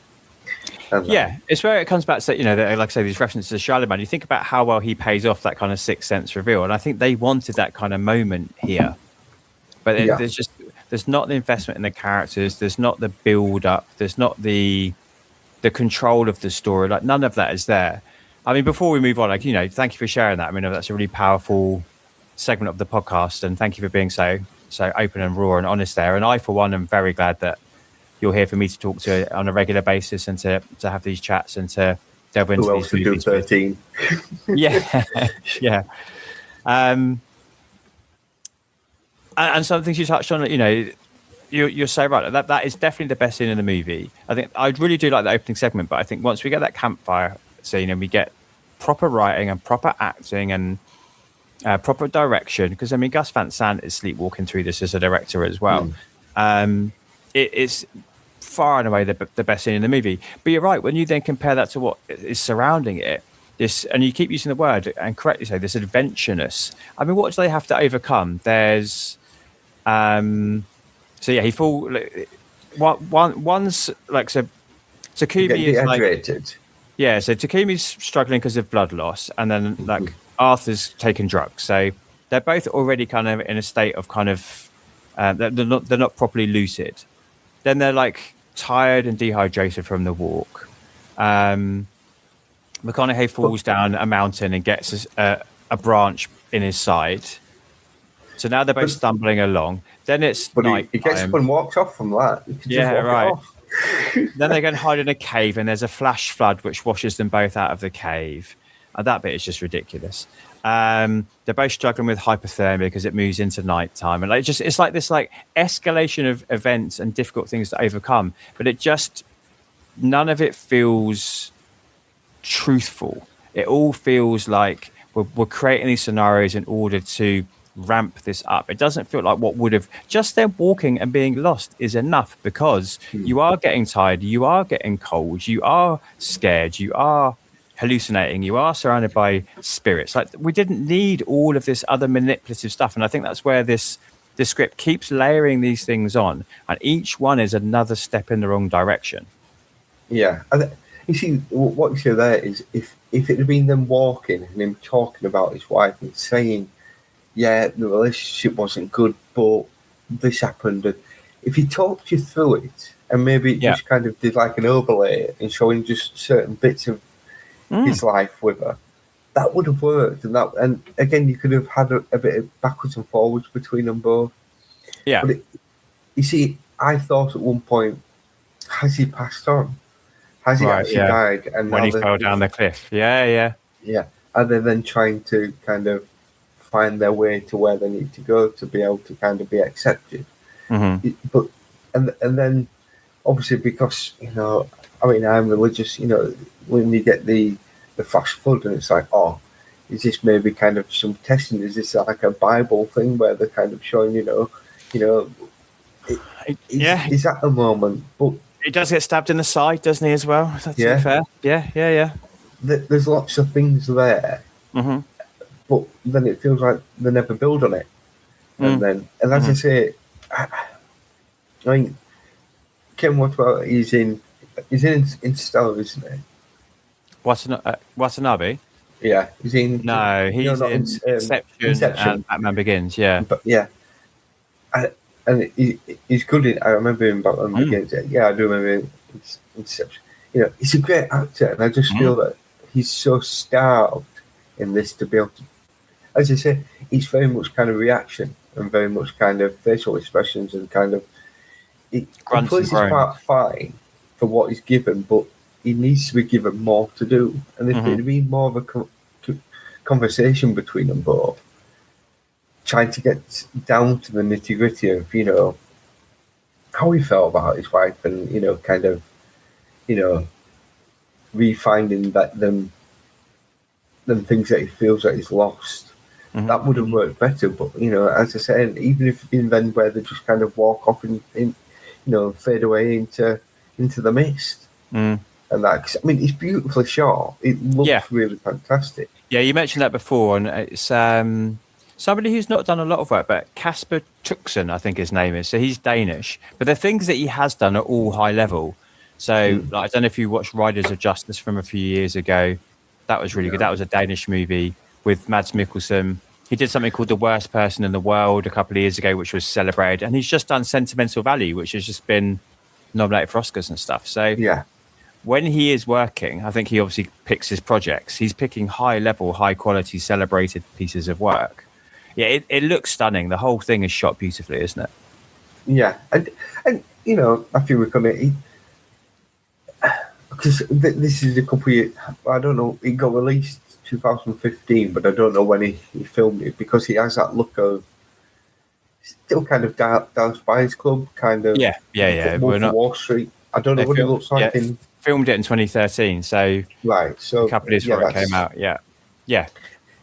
S4: Yeah, it's where it comes back to, you know, like I say, these references to Charlemagne. You think about how well he pays off that kind of Sixth Sense reveal, and I think they wanted that kind of moment here. But there's not the investment in the characters. There's not the build up. There's not the the control of the story. Like none of that is there. I mean, before we move on, like, thank you for sharing that. I mean, that's a really powerful segment of the podcast, and thank you for being so open and raw and honest there. And I, for one, am very glad that you're here for me to talk to on a regular basis and to have these chats and to delve into
S5: Who else
S4: these
S5: would do 13?
S4: Yeah, yeah. And some things you touched on, you're so right. That is definitely the best scene in the movie. I think I really do like the opening segment, but I think once we get that campfire scene and we get proper writing and proper acting and proper direction, because I mean Gus Van Sant is sleepwalking through this as a director as well. It's far and away the best scene in the movie. But you're right, when you then compare that to what is surrounding it, this, and you keep using the word and correctly say this adventureness. I mean, what do they have to overcome? There's so yeah, one's like, so Takumi is
S5: dehydrated.
S4: like, yeah, so Takumi's struggling because of blood loss, and then like Arthur's taking drugs. So they're both already kind of in a state of kind of they're not properly lucid. Then they're like tired and dehydrated from the walk. McConaughey falls down a mountain and gets a branch in his side. So now they're both stumbling along. Then it's night.
S5: He gets up and walks off from that.
S4: Yeah, right. Then they go and hide in a cave, and there's a flash flood which washes them both out of the cave. And that bit is just ridiculous. They're both struggling with hypothermia because it moves into nighttime, and like it's like this like escalation of events and difficult things to overcome. But it just, none of it feels truthful. It all feels like we're creating these scenarios in order to ramp this up. It doesn't feel like what would have just them walking and being lost is enough, because you are getting tired, you are getting cold, you are scared, you are hallucinating, you are surrounded by spirits. Like, we didn't need all of this other manipulative stuff, and I think that's where this script keeps layering these things on, and each one is another step in the wrong direction.
S5: Yeah, you see what you say there is if it had been them walking and him talking about his wife and saying, yeah, the relationship wasn't good, but this happened, and if he talked you through it and maybe just kind of did like an overlay and showing just certain bits of his life with her, that would have worked. And again, you could have had a bit of backwards and forwards between them both.
S4: Yeah.
S5: But you see, I thought at one point, has he passed on? Has he actually died? And
S4: when he fell down the cliff. Yeah.
S5: Are they then trying to kind of find their way to where they need to go to be able to kind of be accepted? But and then obviously, because I mean, I'm religious, when you get the flash flood and it's like, oh, is this maybe kind of some testing? Is this like a Bible thing where they're kind of showing, is that the moment? But
S4: he does get stabbed in the side, doesn't he, as well? That's fair. Yeah.
S5: There's lots of things there, but then it feels like they never build on it. And as I say, I mean, Ken, what about he's in Interstellar, isn't he?
S4: Watanabe?
S5: Yeah, he's in.
S4: No, he's in Inception and Batman Begins. Yeah,
S5: but yeah, and he's good in. I remember him Batman Begins. Yeah, I do remember Inception. He's a great actor, and I just feel that he's so starved in this to be able to. As I say, he's very much kind of reaction and very much kind of facial expressions and kind of. He plays his part fine for what he's given, but he needs to be given more to do. And if there'd been more of a conversation between them both, trying to get down to the nitty gritty of, how he felt about his wife and, kind of, refinding them things that he feels that he's lost. That would have worked better. But, as I said, even if in then where they just kind of walk off and fade away into the mist. And that, I mean, it's beautifully shot. It looks really fantastic.
S4: Yeah, you mentioned that before, and it's somebody who's not done a lot of work, but Kasper Tuxen, I think his name is. So he's Danish, but the things that he has done are all high level. So like, I don't know if you watched Riders of Justice from a few years ago. That was really good. That was a Danish movie with Mads Mikkelsen. He did something called The Worst Person in the World a couple of years ago, which was celebrated. And he's just done Sentimental Value, which has just been nominated for Oscars and stuff. So when he is working, I think he obviously picks his projects. He's picking high level, high quality, celebrated pieces of work. Yeah, it looks stunning. The whole thing is shot beautifully, isn't it?
S5: Yeah, and you know, I feel we're gonna, because this is a couple of years, I don't know, it got released 2015, but I don't know when he filmed it, because he has that look of still kind of Dallas Buyers Club, kind of Wolf of Wall Street. I don't know what it looks like in.
S4: Filmed it in 2013, so
S5: right, so
S4: a couple of years before it came out. Yeah.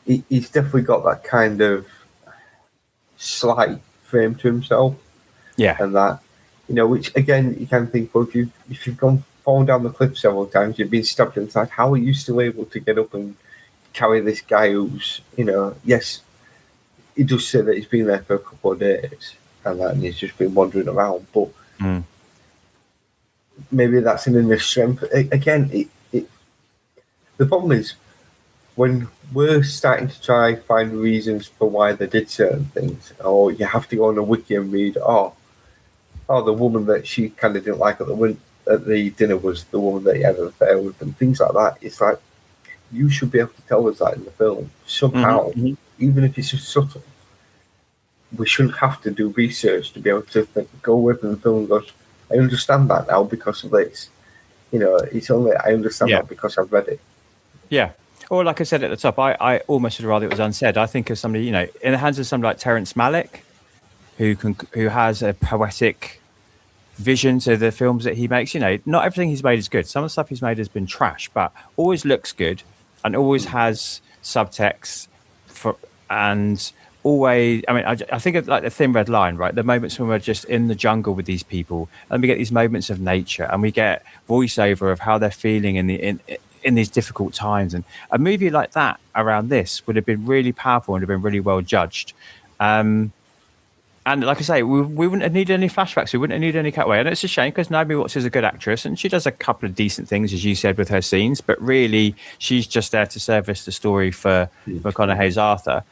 S5: He's definitely got that kind of slight frame to himself.
S4: Yeah,
S5: and that, you know, which again you can think, well, if you've fallen down the cliff several times, you've been stabbed inside, how are you still able to get up and carry this guy who's, you know, yes, he does say that he's been there for a couple of days and he's just been wandering around, but maybe that's an inner strength. Again, the problem is when we're starting to try find reasons for why they did certain things, or you have to go on a wiki and read, the woman that she kind of didn't like at the dinner was the woman that he had an affair with, and things like that. It's like, you should be able to tell us that in the film somehow, even if it's just subtle. We shouldn't have to do research to be able to go away from the film and go, I understand that now because of this. You know, it's only I understand that because I've read it. Yeah.
S4: Or like I said at the top, I almost would rather it was unsaid. I think of somebody, you know, in the hands of somebody like Terrence Malick, who has a poetic vision to the films that he makes. You know, not everything he's made is good. Some of the stuff he's made has been trash, but always looks good and always has subtext and always. I mean, I think of like the Thin Red Line, right? The moments when we're just in the jungle with these people, and we get these moments of nature, and we get voiceover of how they're feeling in these difficult times. And a movie like that around this would have been really powerful and have been really well judged. And like I say, we wouldn't have needed any flashbacks. We wouldn't have needed any cutaway. And it's a shame because Naomi Watts is a good actress and she does a couple of decent things, as you said, with her scenes. But really, she's just there to service the story for McConaughey's Arthur,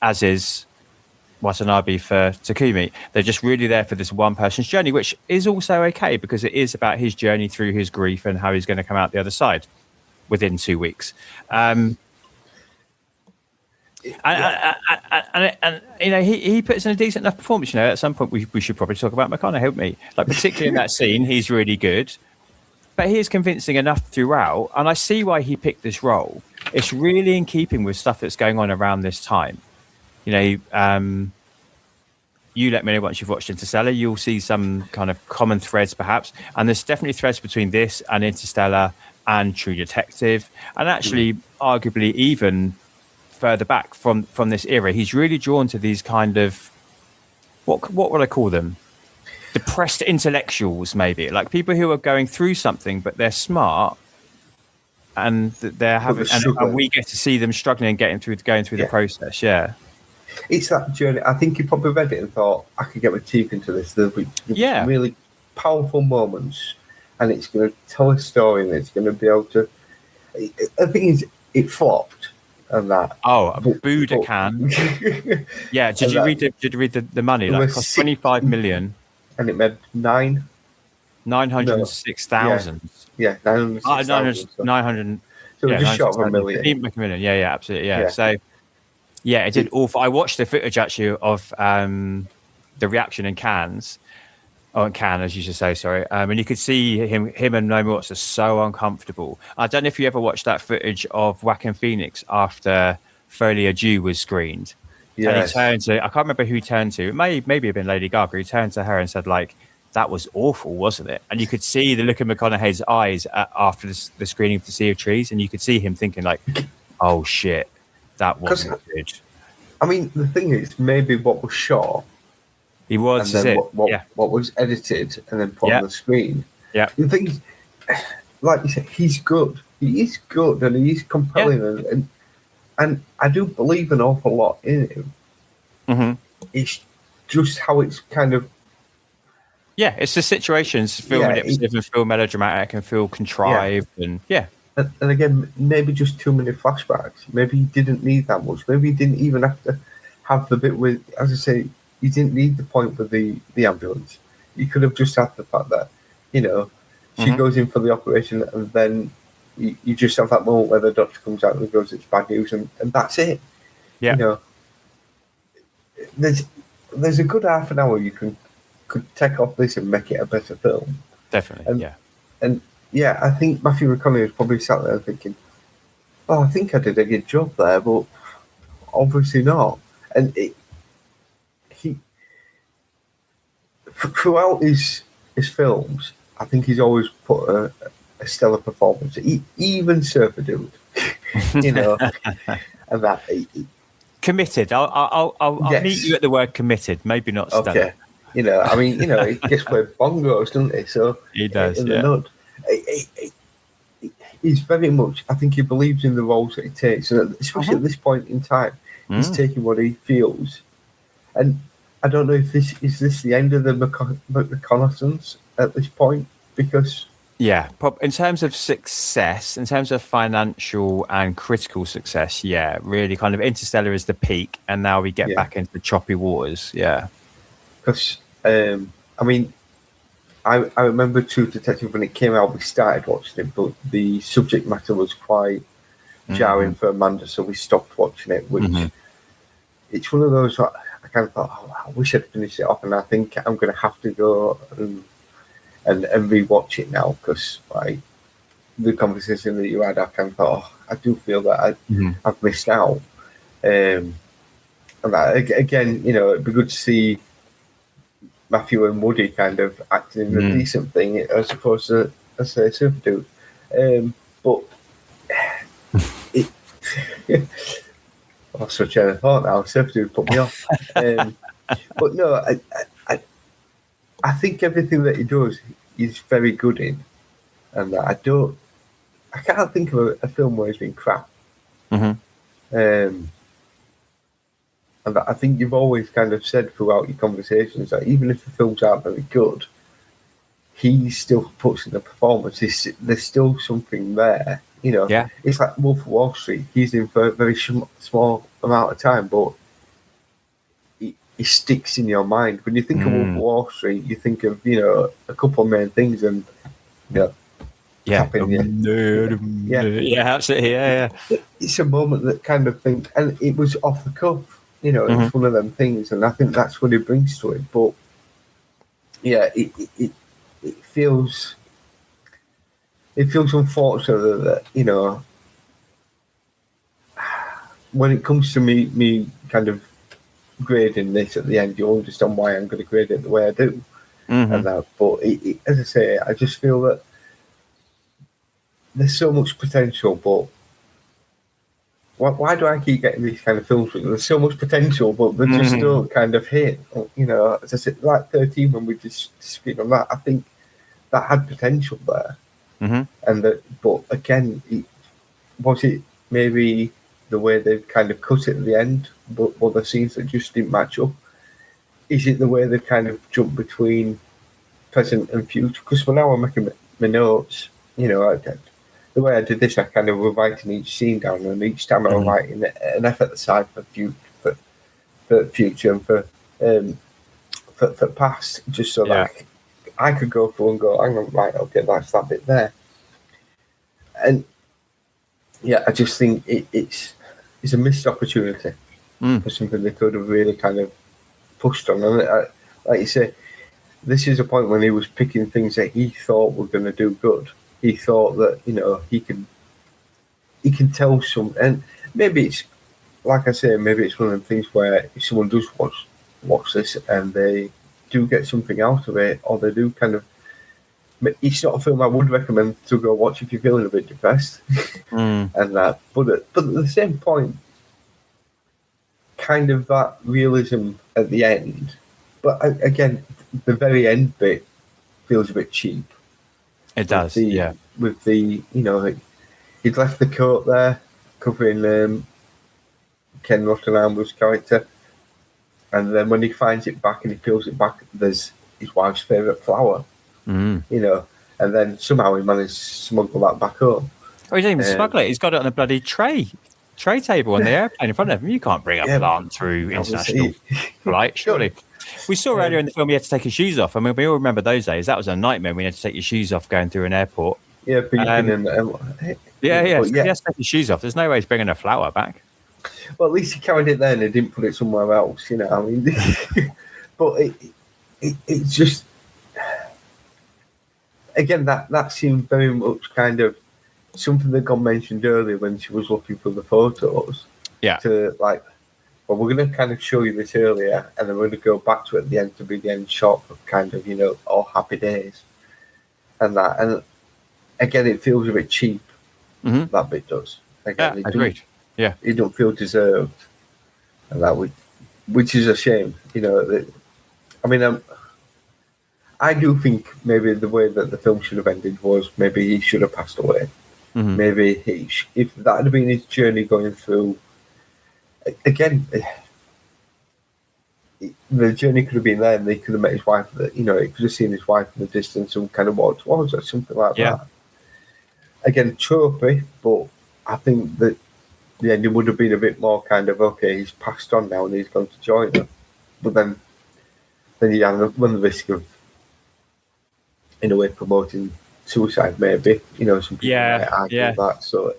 S4: as is Watanabe for Takumi. They're just really there for this one person's journey, which is also okay because it is about his journey through his grief and how he's going to come out the other side within 2 weeks. And you know, he puts in a decent enough performance. You know, at some point we should probably talk about McConaughey, help me. Like particularly in that scene, he's really good, but he is convincing enough throughout. And I see why he picked this role. It's really in keeping with stuff that's going on around this time. You know, you let me know once you've watched Interstellar. You'll see some kind of common threads, perhaps, and there's definitely threads between this and Interstellar and True Detective, and actually, arguably, even further back from this era. He's really drawn to these kind of what would I call them? Depressed intellectuals, maybe, like people who are going through something, but they're smart, and they're having, and we get to see them struggling and going through the process. Yeah.
S5: It's that journey. I think you probably read it and thought, I could get my teeth into this. There'll be really powerful moments, and it's going to tell a story, and it's going to be able to. The thing is, it flopped, and that.
S4: Buddha can. Yeah. Did you read the money? Like, it cost 25 million,
S5: and it made
S4: 906,000.
S5: Yeah, 906,000.
S4: 900.
S5: So it just shot of $1 million.
S4: Didn't make $1 million. Yeah, absolutely. Yeah. So. Yeah, it did awful. I watched the footage actually of the reaction in Cannes, as you should say, sorry. And you could see him and Naomi Watts are so uncomfortable. I don't know if you ever watched that footage of Joaquin Phoenix after Folie à Deux was screened. Yes. And he turned to, I can't remember who he turned to. It maybe have been Lady Gaga. He turned to her and said, like, that was awful, wasn't it? And you could see the look in McConaughey's eyes after the screening of The Sea of Trees, and you could see him thinking, like, oh shit. That wasn't good.
S5: I mean, the thing is, maybe what was shot,
S4: what
S5: was edited and then put on the screen.
S4: Yeah.
S5: The thing is, like you said, he's good. He is good, and he is compelling, and I do believe an awful lot in him.
S4: Mm-hmm.
S5: It's just how it's kind of.
S4: Yeah, it's the situations feel manipulative and feel melodramatic and feel contrived and.
S5: And again, maybe just too many flashbacks. Maybe he didn't need that much. Maybe he didn't even have to have the bit with, as I say, he didn't need the point with the ambulance. He could have just had the fact that, you know, She goes in for the operation, and then you just have that moment where the doctor comes out and goes, "It's bad news," and that's it.
S4: Yeah.
S5: You know, there's a good half an hour you could take off this and make it a better film.
S4: Definitely,
S5: And yeah, I think Matthew McConaughey was probably sat there thinking, "Oh, I think I did a good job there, but obviously not." And he throughout his films, I think he's always put a stellar performance. Even Surfer Dude, you know, and that.
S4: Committed. I'll meet you at the word committed. Maybe not stellar.
S5: Okay. You know, I mean, you know, he gets played bongos, doesn't he? So
S4: he does.
S5: In the nud. He's very much. I think he believes in the roles that he takes, and especially at this point in time, he's taking what he feels. And I don't know if this is the end of the reconnaissance at this point, because
S4: in terms of success, in terms of financial and critical success, really kind of Interstellar is the peak, and now we get back into the choppy waters.
S5: Because I mean, I remember True Detective when it came out, we started watching it, but the subject matter was quite jarring for Amanda, so we stopped watching it. Which it's one of those I kind of thought, oh, I wish I'd finished it off, and I think I'm going to have to go and rewatch it now, because like the conversation that you had, I kind of thought, oh, I do feel that I've missed out. And that, again, you know, it'd be good to see Matthew and Woody kind of acting in a decent thing as opposed to, let's say, Surfer Dude. But it, I lost my train of thought now. Surfer Dude put me off. But no, I think everything that he does, he's very good in, and I can't think of a film where he's been crap. And I think you've always kind of said throughout your conversations that even if the films aren't very good, he still puts in the performance. There's still something there, you know.
S4: Yeah.
S5: It's like Wolf of Wall Street. He's in for a very small amount of time, but he sticks in your mind. When you think of Wolf of Wall Street, you think of, you know, a couple of main things, and you know,
S4: absolutely,
S5: It's a moment that kind of thing, and it was off the cuff. You know, it's one of them things, and I think that's what he brings to it. But yeah, it feels unfortunate that, you know, when it comes to me kind of grading this at the end, you'll understand why I'm going to grade it the way I do. And that, but as I say, I just feel that there's so much potential, but why do I keep getting these kind of films? There's so much potential, but they just don't kind of hit. You know, as I said, like 13, when we just speak on that, I think that had potential there. And that, but again, was it maybe the way they've kind of cut it at the end, but other scenes that just didn't match up? Is it the way they kind of jumped between present and future? Because when I was making my notes, you know, the way I did this, I kind of was writing each scene down, and each time I was writing an effort aside for future and for past, just so that I could go through and go, hang on, right, okay, that's that bit there. And yeah, I just think it's a missed opportunity for something they could have really kind of pushed on. And like you say, this is a point when he was picking things that he thought were going to do good. He thought that, you know, he can tell some, and maybe it's, like I say, maybe it's one of the things where if someone does watch this and they do get something out of it, or they do kind of, it's not a film I would recommend to go watch if you're feeling a bit depressed and that. But at the same point, kind of that realism at the end. But again, the very end bit feels a bit cheap.
S4: It does,
S5: With the, you know, he'd left the coat there covering Ken Rottenhammer's character, and then when he finds it back and he peels it back, there's his wife's favourite flower, you know, and then somehow he managed to smuggle that back home.
S4: Oh, he didn't even smuggle it. He's got it on a bloody tray table on the airplane in front of him. You can't bring a plant through international flight, surely. We saw earlier in the film he had to take his shoes off. I mean, we all remember those days. That was a nightmare. We had to take your shoes off going through an airport.
S5: Yeah, beeping and
S4: Yeah.
S5: But
S4: So he has to take his shoes off. There's no way he's bringing a flower back.
S5: Well, at least he carried it there and he didn't put it somewhere else, you know. I mean, but it's just, again, that seemed very much kind of something that got mentioned earlier when she was looking for the photos.
S4: Yeah.
S5: To like, well, we're going to kind of show you this earlier, and then we're going to go back to it at the end to be the end shot of kind of, you know, all happy days and that. And again, it feels a bit cheap. That bit does. Again,
S4: Yeah, agreed. Yeah,
S5: it don't feel deserved, and that which is a shame. You know, I mean, I do think maybe the way that the film should have ended was maybe he should have passed away. Maybe if that had been his journey going through. Again, the journey could have been there, and they could have met his wife. You know, he could have seen his wife in the distance and kind of walked towards her, something like that. Again, tropey, but I think that the ending would have been a bit more kind of, okay, he's passed on now and he's going to join her. But then you run the risk of, in a way, promoting suicide, maybe. You know, some people might argue that. So,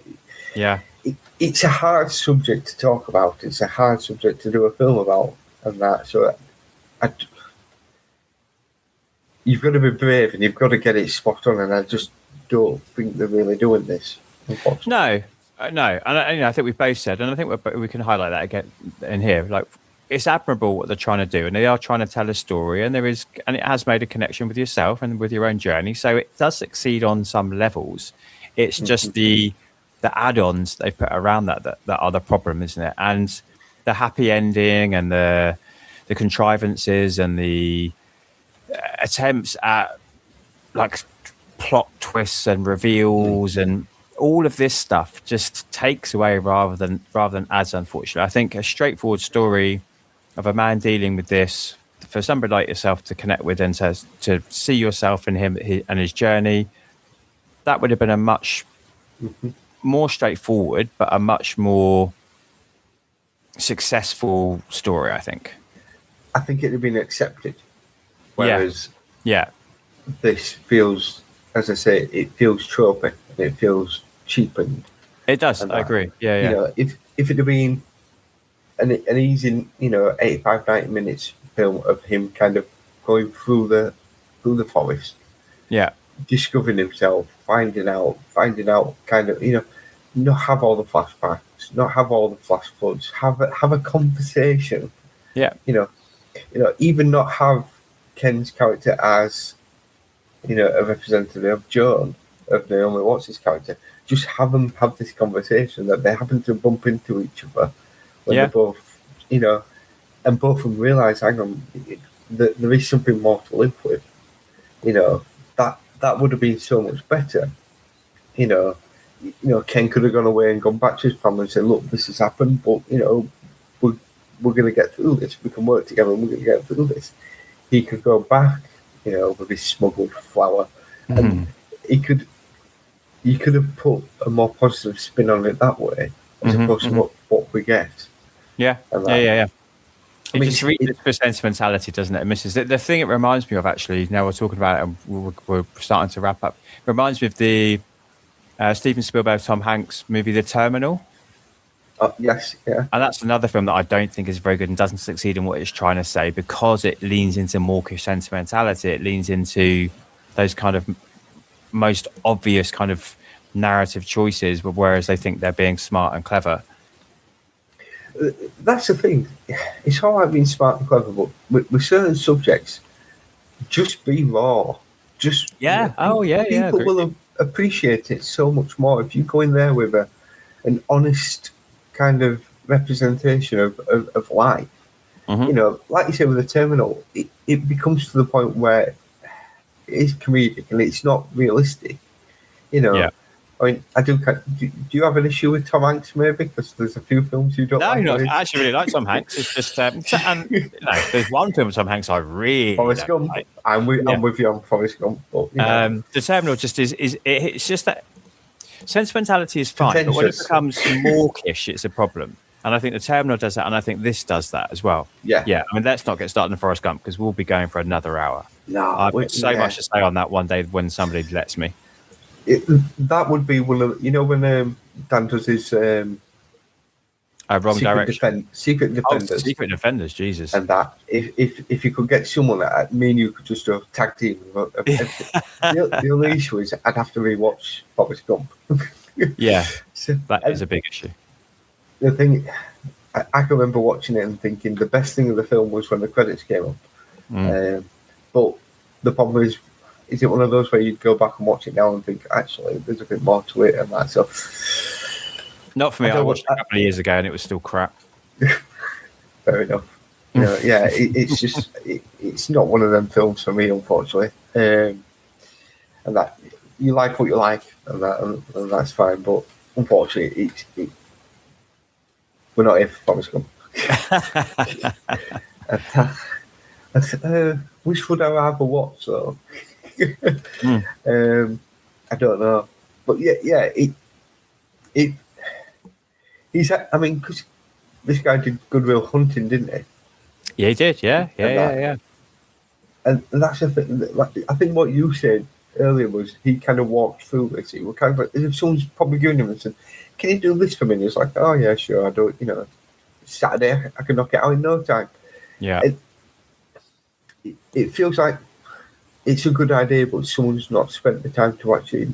S5: it's a hard subject to talk about. It's a hard subject to do a film about, and that. So, you've got to be brave and you've got to get it spot on. And I just don't think they're really doing this, unfortunately.
S4: No, and I think we've both said, and I think we can highlight that again in here. Like, it's admirable what they're trying to do, and they are trying to tell a story, and it has made a connection with yourself and with your own journey. So it does succeed on some levels. It's just the add-ons they've put around that are the problem, isn't it? And the happy ending and the contrivances and the attempts at like plot twists and reveals and all of this stuff just takes away rather than adds, unfortunately. I think a straightforward story of a man dealing with this, for somebody like yourself to connect with and to see yourself in him and his journey, that would have been a much more straightforward, but a much more successful story, I think.
S5: I think it had been accepted. Whereas this feels, as I say, it feels tropey. It feels cheapened.
S4: It does. I agree. Yeah.
S5: You know, if it had been an easy, you know, 85, 90 minutes film of him kind of going through the forest, discovering himself, finding out, kind of, you know, not have all the flashbacks, not have all the flash floods, have a conversation. Yeah. You know, even not have Ken's character as, you know, a representative of Joan, of Naomi Watts' character. Just have them have this conversation that they happen to bump into each other when they're both, you know, and both of them realise, hang on, that there is something more to live with. You know, that would have been so much better. You know, Ken could have gone away and gone back to his family and said, look, this has happened, but, you know, we're going to get through this. We can work together and we're going to get through this. He could go back, you know, with his smuggled flower, and you could have put a more positive spin on it that way, as opposed to what we get.
S4: Yeah. It just reaches for sentimentality, doesn't it? It misses the thing. It reminds me of, actually. Now we're talking about it, and we're starting to wrap up. It reminds me of the Steven Spielberg, Tom Hanks movie, The Terminal.
S5: Yes, yeah.
S4: And that's another film that I don't think is very good and doesn't succeed in what it's trying to say, because it leans into mawkish sentimentality. It leans into those kind of most obvious kind of narrative choices, whereas they think they're being smart and clever.
S5: That's the thing. It's all right being smart and clever, but with certain subjects, just be raw. Just people will appreciate it so much more if you go in there with an honest kind of representation of life. You know, like you said with The Terminal, it becomes to the point where it is comedic and it's not realistic. You know, I mean, do you have an issue with Tom Hanks, maybe? Because there's a few films you don't like.
S4: No, I actually really like Tom Hanks. It's just, there's one film with Tom Hanks I really
S5: Forrest Gump.
S4: like.
S5: I'm with you on Forrest Gump. But, you know.
S4: The Terminal just it's just that sentimentality is fine, but when it becomes mawkish, it's a problem. And I think The Terminal does that, and I think this does that as well.
S5: Yeah.
S4: Yeah. I mean, let's not get started on Forrest Gump because we'll be going for another hour.
S5: No,
S4: I've got so much to say on that one day when somebody lets me.
S5: That would be one of, when Dan does his
S4: Wrong direction.
S5: Secret Defenders.
S4: Oh, Secret Defenders, Jesus.
S5: And that, if you could get someone that me and you could just do a tag team. The only issue is I'd have to rewatch Forrest Gump.
S4: Yeah,
S5: so,
S4: that is a big issue.
S5: The thing, I can remember watching it and thinking the best thing of the film was when the credits came up. But the problem is it one of those where you'd go back and watch it now and think, actually, there's a bit more to it and that. So,
S4: not for me. I watched it a couple of years ago and it was still crap.
S5: Fair enough. It's just it's not one of them films for me, unfortunately. And that you like what you like, and that's fine. But unfortunately, we're not here for Forrest Gump. Which would I rather watch? So I don't know, but because this guy did Good Will Hunting, didn't he?
S4: Yeah, he did. Yeah.
S5: And that's the thing. I think what you said earlier was he kind of walked through this. He was kind of like, if someone's probably giving him and said, "Can you do this for me?" And he's like, "Oh yeah, sure, I do it." Saturday I can knock it out in no time.
S4: Yeah.
S5: It feels like it's a good idea, but someone's not spent the time to actually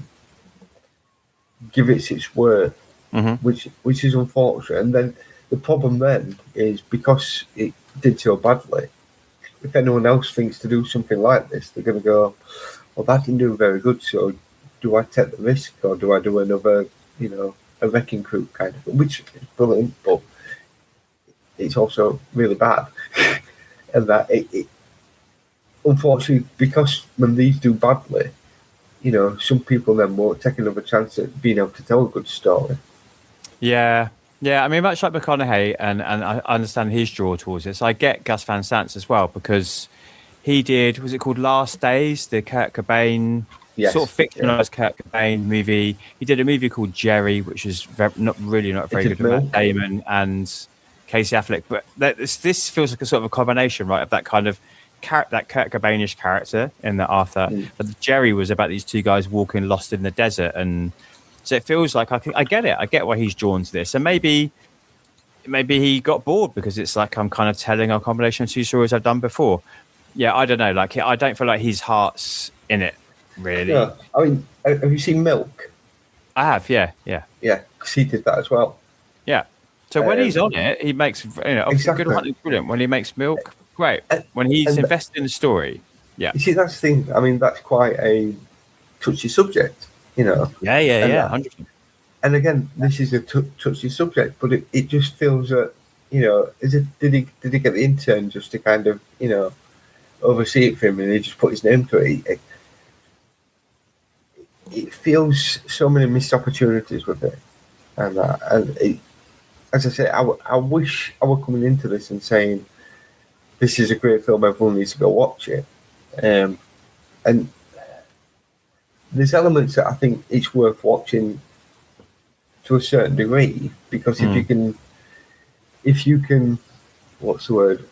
S5: give it its worth, which is unfortunate. And then the problem then is because it did so badly, if anyone else thinks to do something like this, they're going to go, well, that didn't do very good, so do I take the risk or do I do another, a wrecking crew kind of thing, which is brilliant, but it's also really bad. And that it unfortunately, because when these do badly, some people then won't take another chance at being able to tell a good story.
S4: Yeah. I mean, much like McConaughey, and I understand his draw towards it. So I get Gus Van Sant's as well because he did, was it called Last Days, the Kurt Cobain, sort of fictionalized Kurt Cobain movie. He did a movie called Jerry, which is not very good with Matt Damon and Casey Affleck. But this feels like a sort of a combination, right, of that kind of that Kurt Cobainish character in the Arthur. But the Jerry was about these two guys walking lost in the desert, and so it feels like I get it. I get why he's drawn to this, and maybe he got bored because it's like I'm kind of telling a combination of two stories I've done before. Yeah, I don't know. Like I don't feel like his heart's in it really.
S5: Yeah. I mean, have you seen Milk?
S4: I have. Yeah,
S5: because he did that as well.
S4: Yeah. So when he's on it, he makes
S5: exactly.
S4: Good Hunting is brilliant. When he makes Milk, great. When he's invested in the story, yeah.
S5: You see, that's the thing. I mean, that's quite a touchy subject, Yeah,
S4: 100%.
S5: And again, this is a touchy subject, but it just feels that, did he get the intern just to kind of, oversee it for him and he just put his name to it? It feels so many missed opportunities with it. And as I say, I wish I were coming into this and saying, this is a great film, everyone needs to go watch it. And there's elements that I think it's worth watching to a certain degree, because if you can, what's the word,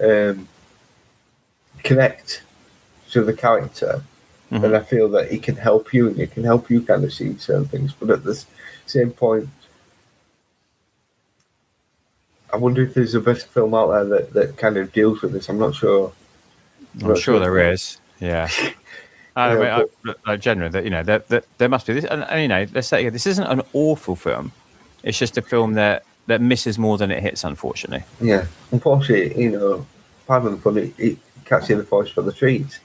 S5: connect to the character, then I feel that it can help you, and it can help you kind of see certain things. But at the same point, I wonder if there's a better film out there that kind of deals with this. I'm not sure.
S4: I'm sure there is. Yeah. I mean, generally, that there must be this, and let's say this isn't an awful film. It's just a film that misses more than it hits, unfortunately.
S5: Yeah, unfortunately, pardon the pun, it can't see the forest for the trees,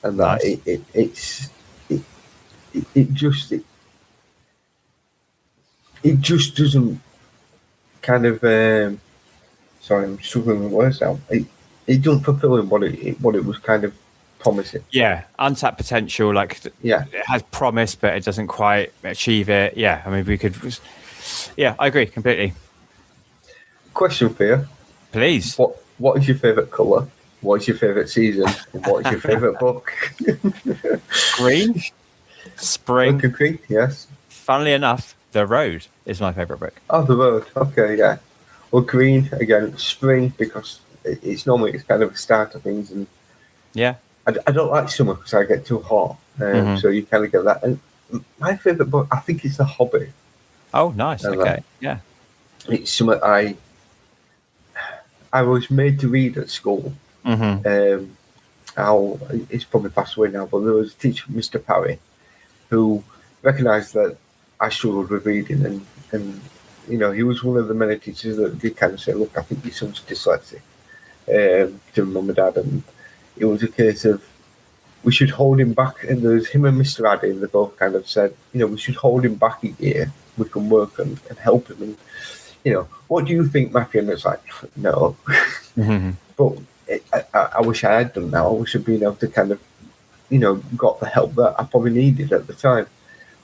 S5: and that nice. it just doesn't kind of. Sorry, I'm struggling with words now. It doesn't fulfill what it was kind of promising.
S4: Yeah, untapped potential. It has promise, but it doesn't quite achieve it. Yeah, I mean, we could. Yeah, I agree completely.
S5: Question for you,
S4: please.
S5: What is your favourite colour? What is your favourite season? And what is your favourite book?
S4: Green. Spring.
S5: Green, yes.
S4: Funnily enough, The Road is my favourite book.
S5: Oh, The Road. Okay, yeah. Well, green again, spring, because it's normally it's kind of a start of things, and
S4: Yeah.
S5: I don't like summer because I get too hot. So you kind of get that. And my favourite book, I think, is The Hobbit.
S4: Oh, nice.
S5: And,
S4: Okay. Yeah.
S5: It's something I was made to read at school. He's probably passed away now, but there was a teacher, Mr. Parry, who recognised that I struggled with reading, and you know, he was one of the many teachers that did kind of say, "Look, I think your son's dyslexic," to mum and dad, and it was a case of we should hold him back. And there's him and Mr. Addy, and they both kind of said, you know, we should hold him back a year. We can work and help him. And you know, what do you think, Matthew? And it's like, no, but I wish I had done that. I wish I'd been able to kind of, you know, got the help that I probably needed at the time.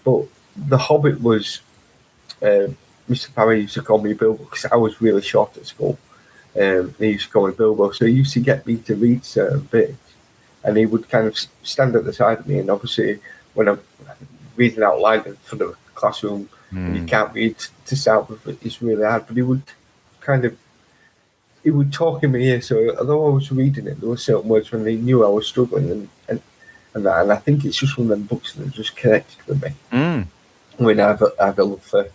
S5: But The Hobbit was, Mr. Parry used to call me Bilbo because I was really short at school. He used to call me Bilbo, so he used to get me to read certain bits, and he would kind of stand at the side of me. And obviously, when I'm reading out loud in front of a classroom, and you can't read to start with, it's really hard. But he would talk in my ear. So although I was reading it, there were certain words when he knew I was struggling, and that. And I think it's just one of them books that just connected with me. When I have a love for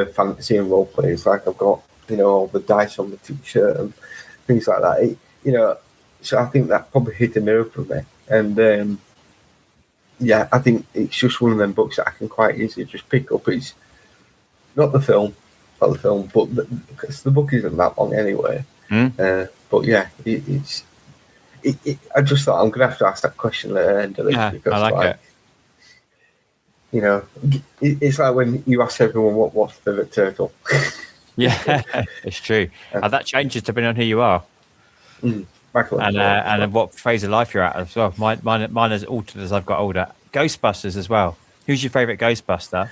S5: fantasy and role play. It's like I've got, you know, all the dice on the t-shirt and things like that. You know, so I think that probably hit a nerve for me. And yeah, I think it's just one of them books that I can quite easily just pick up. It's not the film, but because the book isn't that long anyway. But yeah, I just thought I'm gonna have to ask that question at the end of this, because
S4: I like it.
S5: You know, it's like when you ask everyone what's the favourite turtle.
S4: Yeah, it's true. And that changes depending on who you are. And what phase of life you're at as well. Mine has altered as I've got older. Ghostbusters as well. Who's your favourite Ghostbuster?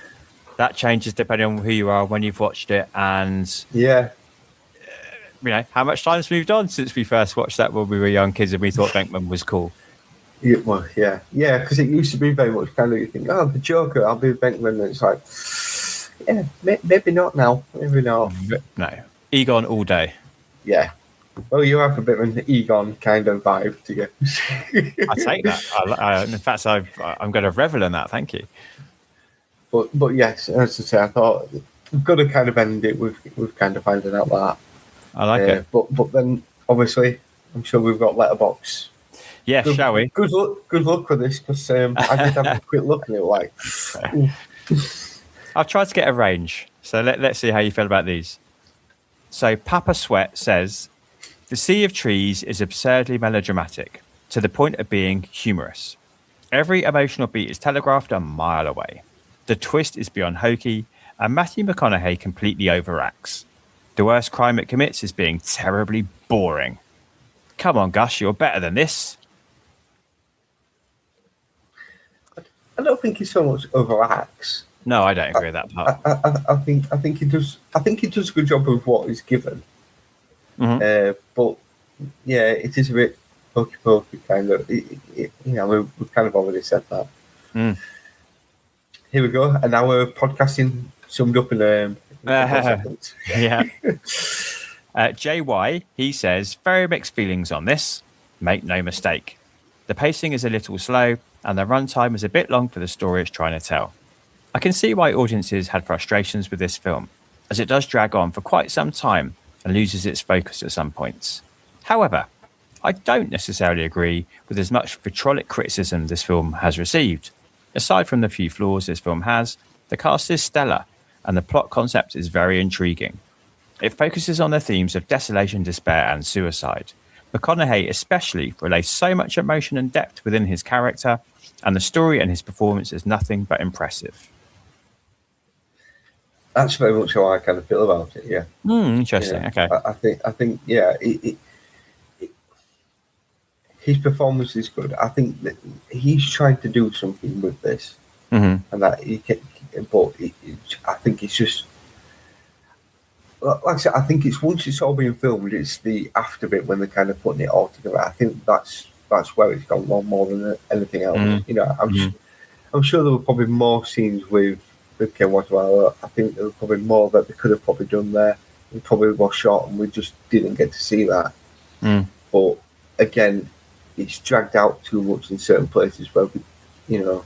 S4: That changes depending on who you are, when you've watched it, and
S5: yeah,
S4: you know how much time's moved on since we first watched that when we were young kids and we thought Venkman was cool.
S5: Yeah, well, yeah, because it used to be very much kind of, you think, oh, the Joker, I'll be Venkman, and it's like, yeah, maybe not now, maybe not.
S4: No, Egon all day.
S5: Yeah. Well, you have a bit of an Egon kind of vibe to you.
S4: I take that. In fact, I'm going to revel in that. Thank you.
S5: But yes, as I say, I thought we've got to kind of end it with kind of finding out that.
S4: I like it.
S5: But then obviously, I'm sure we've got Letterboxd.
S4: Yeah, shall we?
S5: Good luck with this, because I did have a quick look and it was like.
S4: I've tried to get a range, so let's see how you feel about these. So Papa Sweat says, "The Sea of Trees is absurdly melodramatic, to the point of being humorous. Every emotional beat is telegraphed a mile away. The twist is beyond hokey, and Matthew McConaughey completely overacts. The worst crime it commits is being terribly boring. Come on, Gus, you're better than this."
S5: I don't think he so much overacts.
S4: No, I don't agree with that part.
S5: I think he does. I think he does a good job of what he's given. But yeah, it is a bit pokey kind of. You know, we've kind of already said that. Here we go. An hour of podcasting summed up in a seconds.
S4: Yeah. JY, he says, very mixed feelings on this. Make no mistake. The pacing is a little slow, and the runtime is a bit long for the story it's trying to tell. I can see why audiences had frustrations with this film, as it does drag on for quite some time and loses its focus at some points. However, I don't necessarily agree with as much vitriolic criticism this film has received. Aside from the few flaws this film has, the cast is stellar, and the plot concept is very intriguing. It focuses on the themes of desolation, despair, and suicide. McConaughey especially relays so much emotion and depth within his character, and the story and his performance is nothing but impressive.
S5: That's very much how I kind of feel about it. Yeah.
S4: Interesting.
S5: Yeah.
S4: Okay.
S5: I think. Yeah. His performance is good. I think that he's trying to do something with this, and that he can. But I think it's just. Like I said, I think it's once it's all being filmed, it's the after bit when they're kind of putting it all together. I think that's where it's gone wrong more than anything else. You know, I'm sure there were probably more scenes with Ken Watanabe. I think there was probably more that they could have probably done there. it probably was shot and we just didn't get to see that. But again, it's dragged out too much in certain places where we, you know,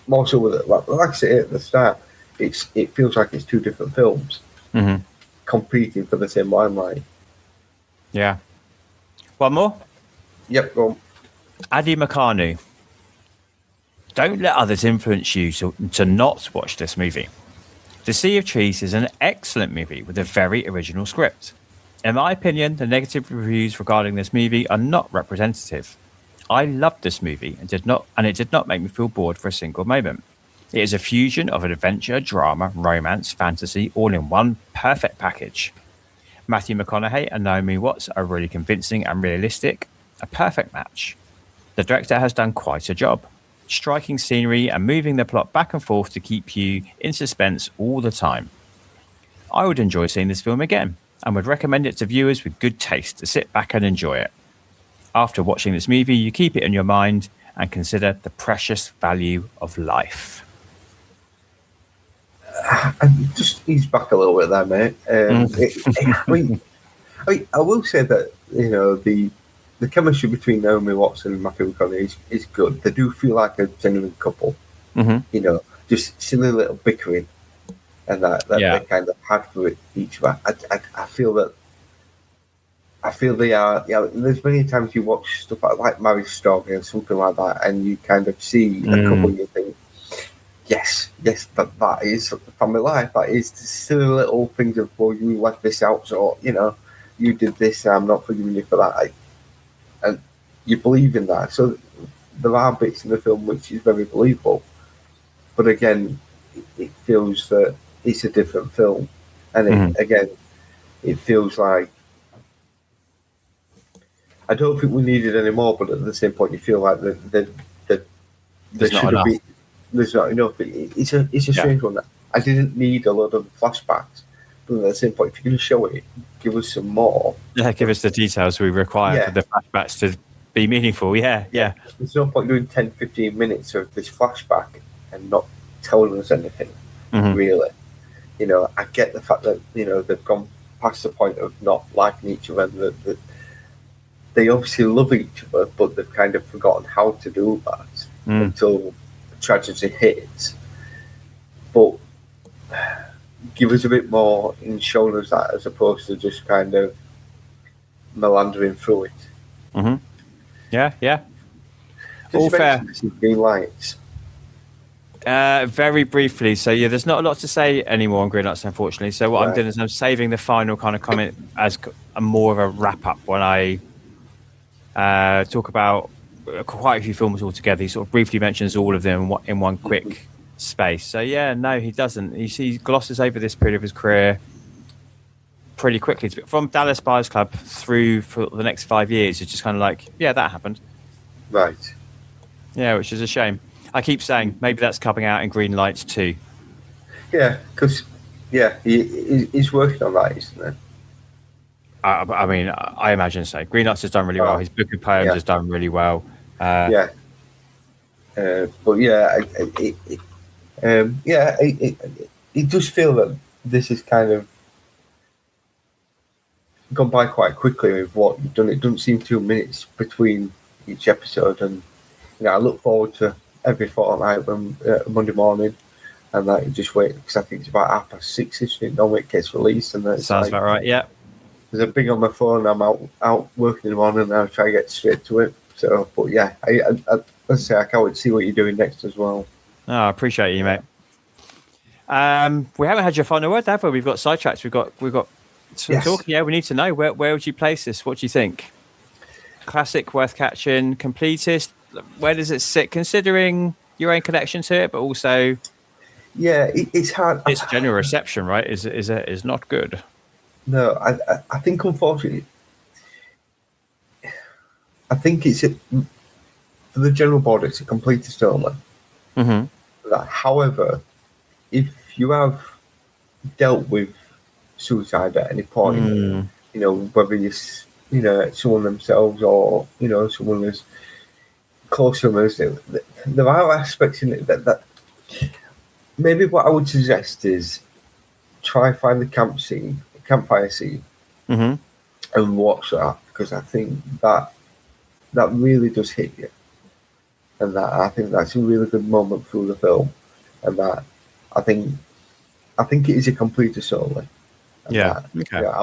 S5: more so with it, like I say at the start, it feels like it's two different films competing for the same limelight.
S4: Yeah. One more?
S5: Yep, go on.
S4: Addy McConaughey. Don't let others influence you to not watch this movie. The Sea of Trees is an excellent movie with a very original script. In my opinion, the negative reviews regarding this movie are not representative. I loved this movie and it did not make me feel bored for a single moment. It is a fusion of an adventure, drama, romance, fantasy, all in one perfect package. Matthew McConaughey and Naomi Watts are really convincing and realistic, a perfect match. The director has done quite a job, striking scenery and moving the plot back and forth to keep you in suspense all the time. I would enjoy seeing this film again and would recommend it to viewers with good taste to sit back and enjoy it. After watching this movie, you keep it in your mind and consider the precious value of life.
S5: And just ease back a little bit there, mate. I will say that, you know, the chemistry between Naomi Watts and Matthew McConaughey is good. They do feel like a genuine couple. You know, just silly little bickering and that they kind of had for each other. I feel they are. Yeah, there's many times you watch stuff like Marriage Story or something like that, and you kind of see a couple and you think, yes, that is family life. That is the silly little things of, well, you left this out, so, you know, you did this, I'm not forgiving you for that. And you believe in that. So there are bits in the film which is very believable. But again, it feels that it's a different film. And it feels like, I don't think we needed any more, but at the same point, you feel like there should have been. There's not enough. It's a strange one. I didn't need a lot of flashbacks, but at the same point, if you're going to show it, give us some more. Yeah,
S4: give us the details we require for the flashbacks to be meaningful. Yeah.
S5: There's no point doing 10, 15 minutes of this flashback and not telling us anything, really. You know, I get the fact that, you know, they've gone past the point of not liking each other and that they obviously love each other, but they've kind of forgotten how to do that until tragedy hits. But give us a bit more in showing us that, as opposed to just kind of meandering through it.
S4: Yeah. All fair.
S5: Green lights.
S4: Very briefly. So there's not a lot to say anymore on Green Lights, unfortunately. So what I'm doing is I'm saving the final kind of comment as a more of a wrap up when I talk about quite a few films altogether. He sort of briefly mentions all of them in one quick space. So no, he doesn't. He glosses over this period of his career pretty quickly. From Dallas Buyers Club through for the next 5 years, it's just kind of like, that happened.
S5: Right.
S4: Yeah, which is a shame. I keep saying maybe that's coming out in Green Lights too.
S5: Yeah, because he's working on that, isn't it?
S4: I mean, I imagine so. Green Lights has done really well. His book of poems has done really well.
S5: But it does feel that this is kind of gone by quite quickly with what you've done. It doesn't seem 2 minutes between each episode, and I look forward to every fortnight when Monday morning, and that you just wait, because I think it's about 6:30, isn't it? Normally it gets released, and then
S4: sounds about right. Yeah.
S5: There's a bing on my phone. I'm out working in the morning, and I'll try to get straight to it. So, but as I say, I can't wait to see what you're doing next as well.
S4: I appreciate you, mate. We haven't had your final word, have we? We've got sidetracks. We've got some talk. Yeah, we need to know where would you place this? What do you think? Classic, worth catching, completist. Where does it sit, considering your own connection to it, but also,
S5: it's hard.
S4: Its general reception, right, is not good.
S5: No, I think unfortunately, I think it's for the general board, it's a completist only. However, if you have dealt with suicide at any point, whether you're someone themselves or someone as close to them as there are aspects in it that maybe what I would suggest is try find the campfire scene,
S4: Mm-hmm.
S5: and watch that, because I think that really does hit you, and that I think that's a really good moment through the film, and that I think it is a completer solely. And
S4: Yeah.
S5: that,
S4: Okay.
S5: yeah,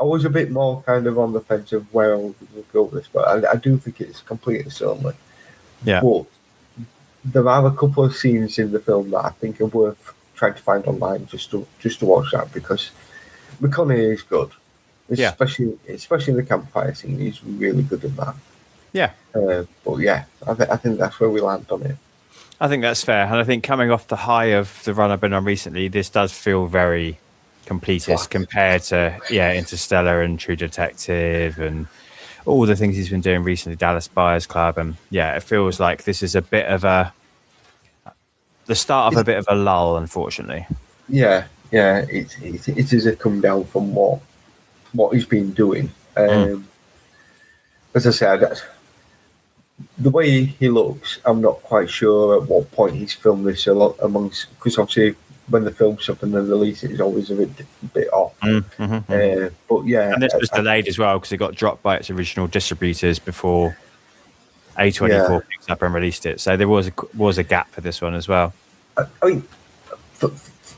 S5: I was a bit more kind of on the fence of where I would go with this, but I do think it's completer solely.
S4: Yeah.
S5: But there are a couple of scenes in the film that I think are worth trying to find online just to watch that, because McConaughey is good.
S4: Yeah.
S5: Especially in the campfire scene, he's really good at that.
S4: Yeah.
S5: But yeah, I think that's where we land on it.
S4: I think that's fair. And I think coming off the high of the run I've been on recently, this does feel very completist
S5: Flat.
S4: compared to, Interstellar and True Detective and all the things he's been doing recently, Dallas Buyers Club. And yeah, it feels like this is a bit of the start of a bit of a lull, unfortunately.
S5: Yeah, it is a come down from what he's been doing. As I said, the way he looks, I'm not quite sure at what point he's filmed this a lot amongst, because obviously when the film stuff and then release it is always a bit off. But yeah,
S4: and this was delayed as well because it got dropped by its original distributors before A24 picked up and released it. So there was a gap for this one as well.
S5: I mean,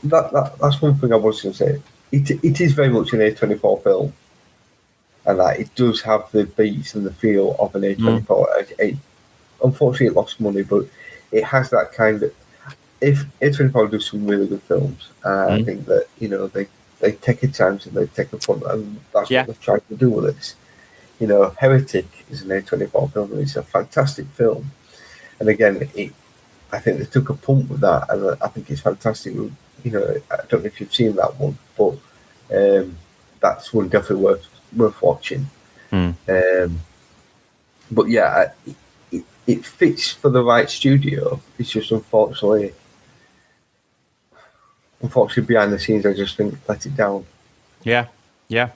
S5: that's one thing I was going to say. It is very much an A24 film, and that it does have the beats and the feel of an A24. Unfortunately, it lost money, but it has that kind of. If A24 do some really good films, I think that they take a chance and they take a fun, and that's what they've tried to do with this. Heretic is an A24 film, and it's a fantastic film. And again, I think they took a pump with that, and I think it's fantastic. I don't know if you've seen that one, but that's one definitely worth watching. But yeah, it fits for the right studio. It's just unfortunately behind the scenes, I just think let it down.
S4: Yeah. All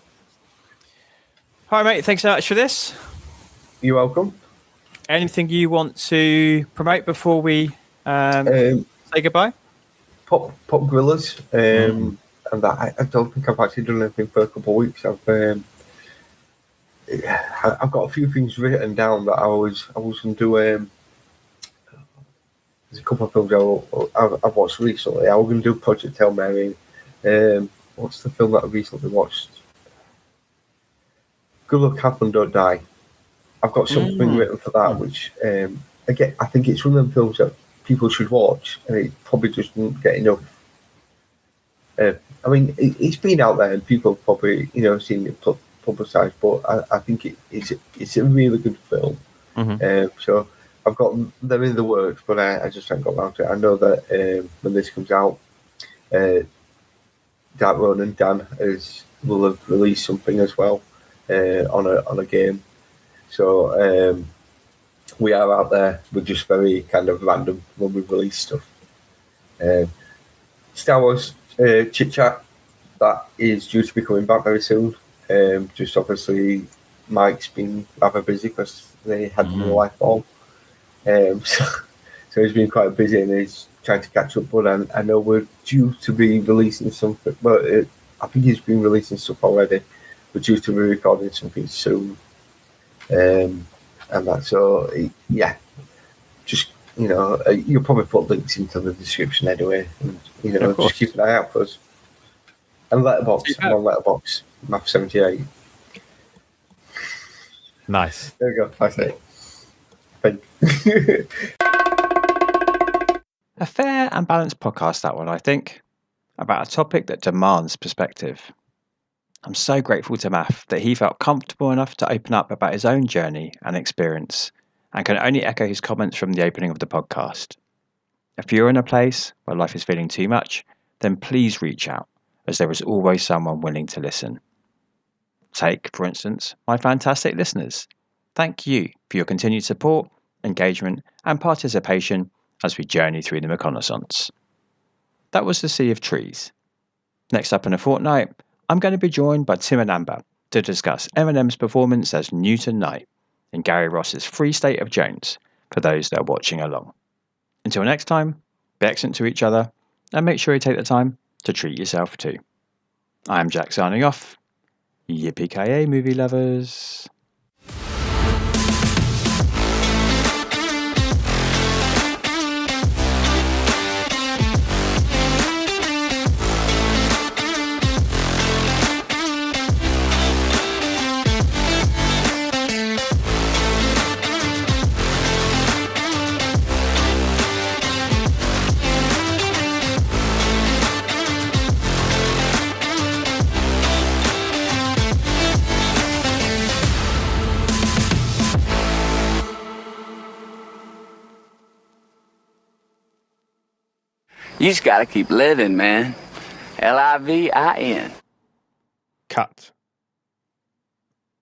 S4: right, mate. Thanks so much for this.
S5: You're welcome.
S4: Anything you want to promote before we say goodbye?
S5: Pop Guerrillas, and that I don't think I've actually done anything for a couple of weeks. I've got a few things written down that I was going to do. There's a couple of films I've watched recently. I was going to do Project Hail Mary. What's the film that I recently watched? Good Luck, Have Fun, Don't Die. I've got something written for that, which again, I think it's one of them films that people should watch, and it probably just doesn't get enough. I mean, it's been out there, and people have probably seen it publicised, but I think it's a really good film. So I've got them in the works, but I just haven't got around to it. I know that when this comes out, Dark Ronan Dan will have released something as well on a game. So we are out there. We're just very kind of random when we release stuff. Star Wars Chit-Chat, that is due to be coming back very soon. Just obviously Mike's been rather busy because they had no life form. So he's been quite busy and he's trying to catch up. But I know we're due to be releasing something. But I think he's been releasing stuff already. We're due to be recording something soon. And that, so yeah, just you'll probably put links into the description anyway, and just keep an eye out for us. And Letterboxd, I'm on Letterboxd, Maff 78.
S4: Nice.
S5: There we go. That's it. Thank
S4: A fair and balanced podcast, that one, I think, about a topic that demands perspective. I'm so grateful to Maff that he felt comfortable enough to open up about his own journey and experience, and can only echo his comments from the opening of the podcast. If you're in a place where life is feeling too much, then please reach out, as there is always someone willing to listen. Take, for instance, my fantastic listeners. Thank you for your continued support, engagement, and participation as we journey through the reconnaissance. That was The Sea of Trees. Next up in a fortnight, I'm going to be joined by Tim and Amber to discuss Eminem's performance as Newton Knight in Gary Ross's Free State of Jones for those that are watching along. Until next time, be excellent to each other and make sure you take the time to treat yourself too. I'm Jack signing off. Yippee-ki-yay, movie lovers.
S6: You just gotta keep living, man. Livin.
S1: Cut.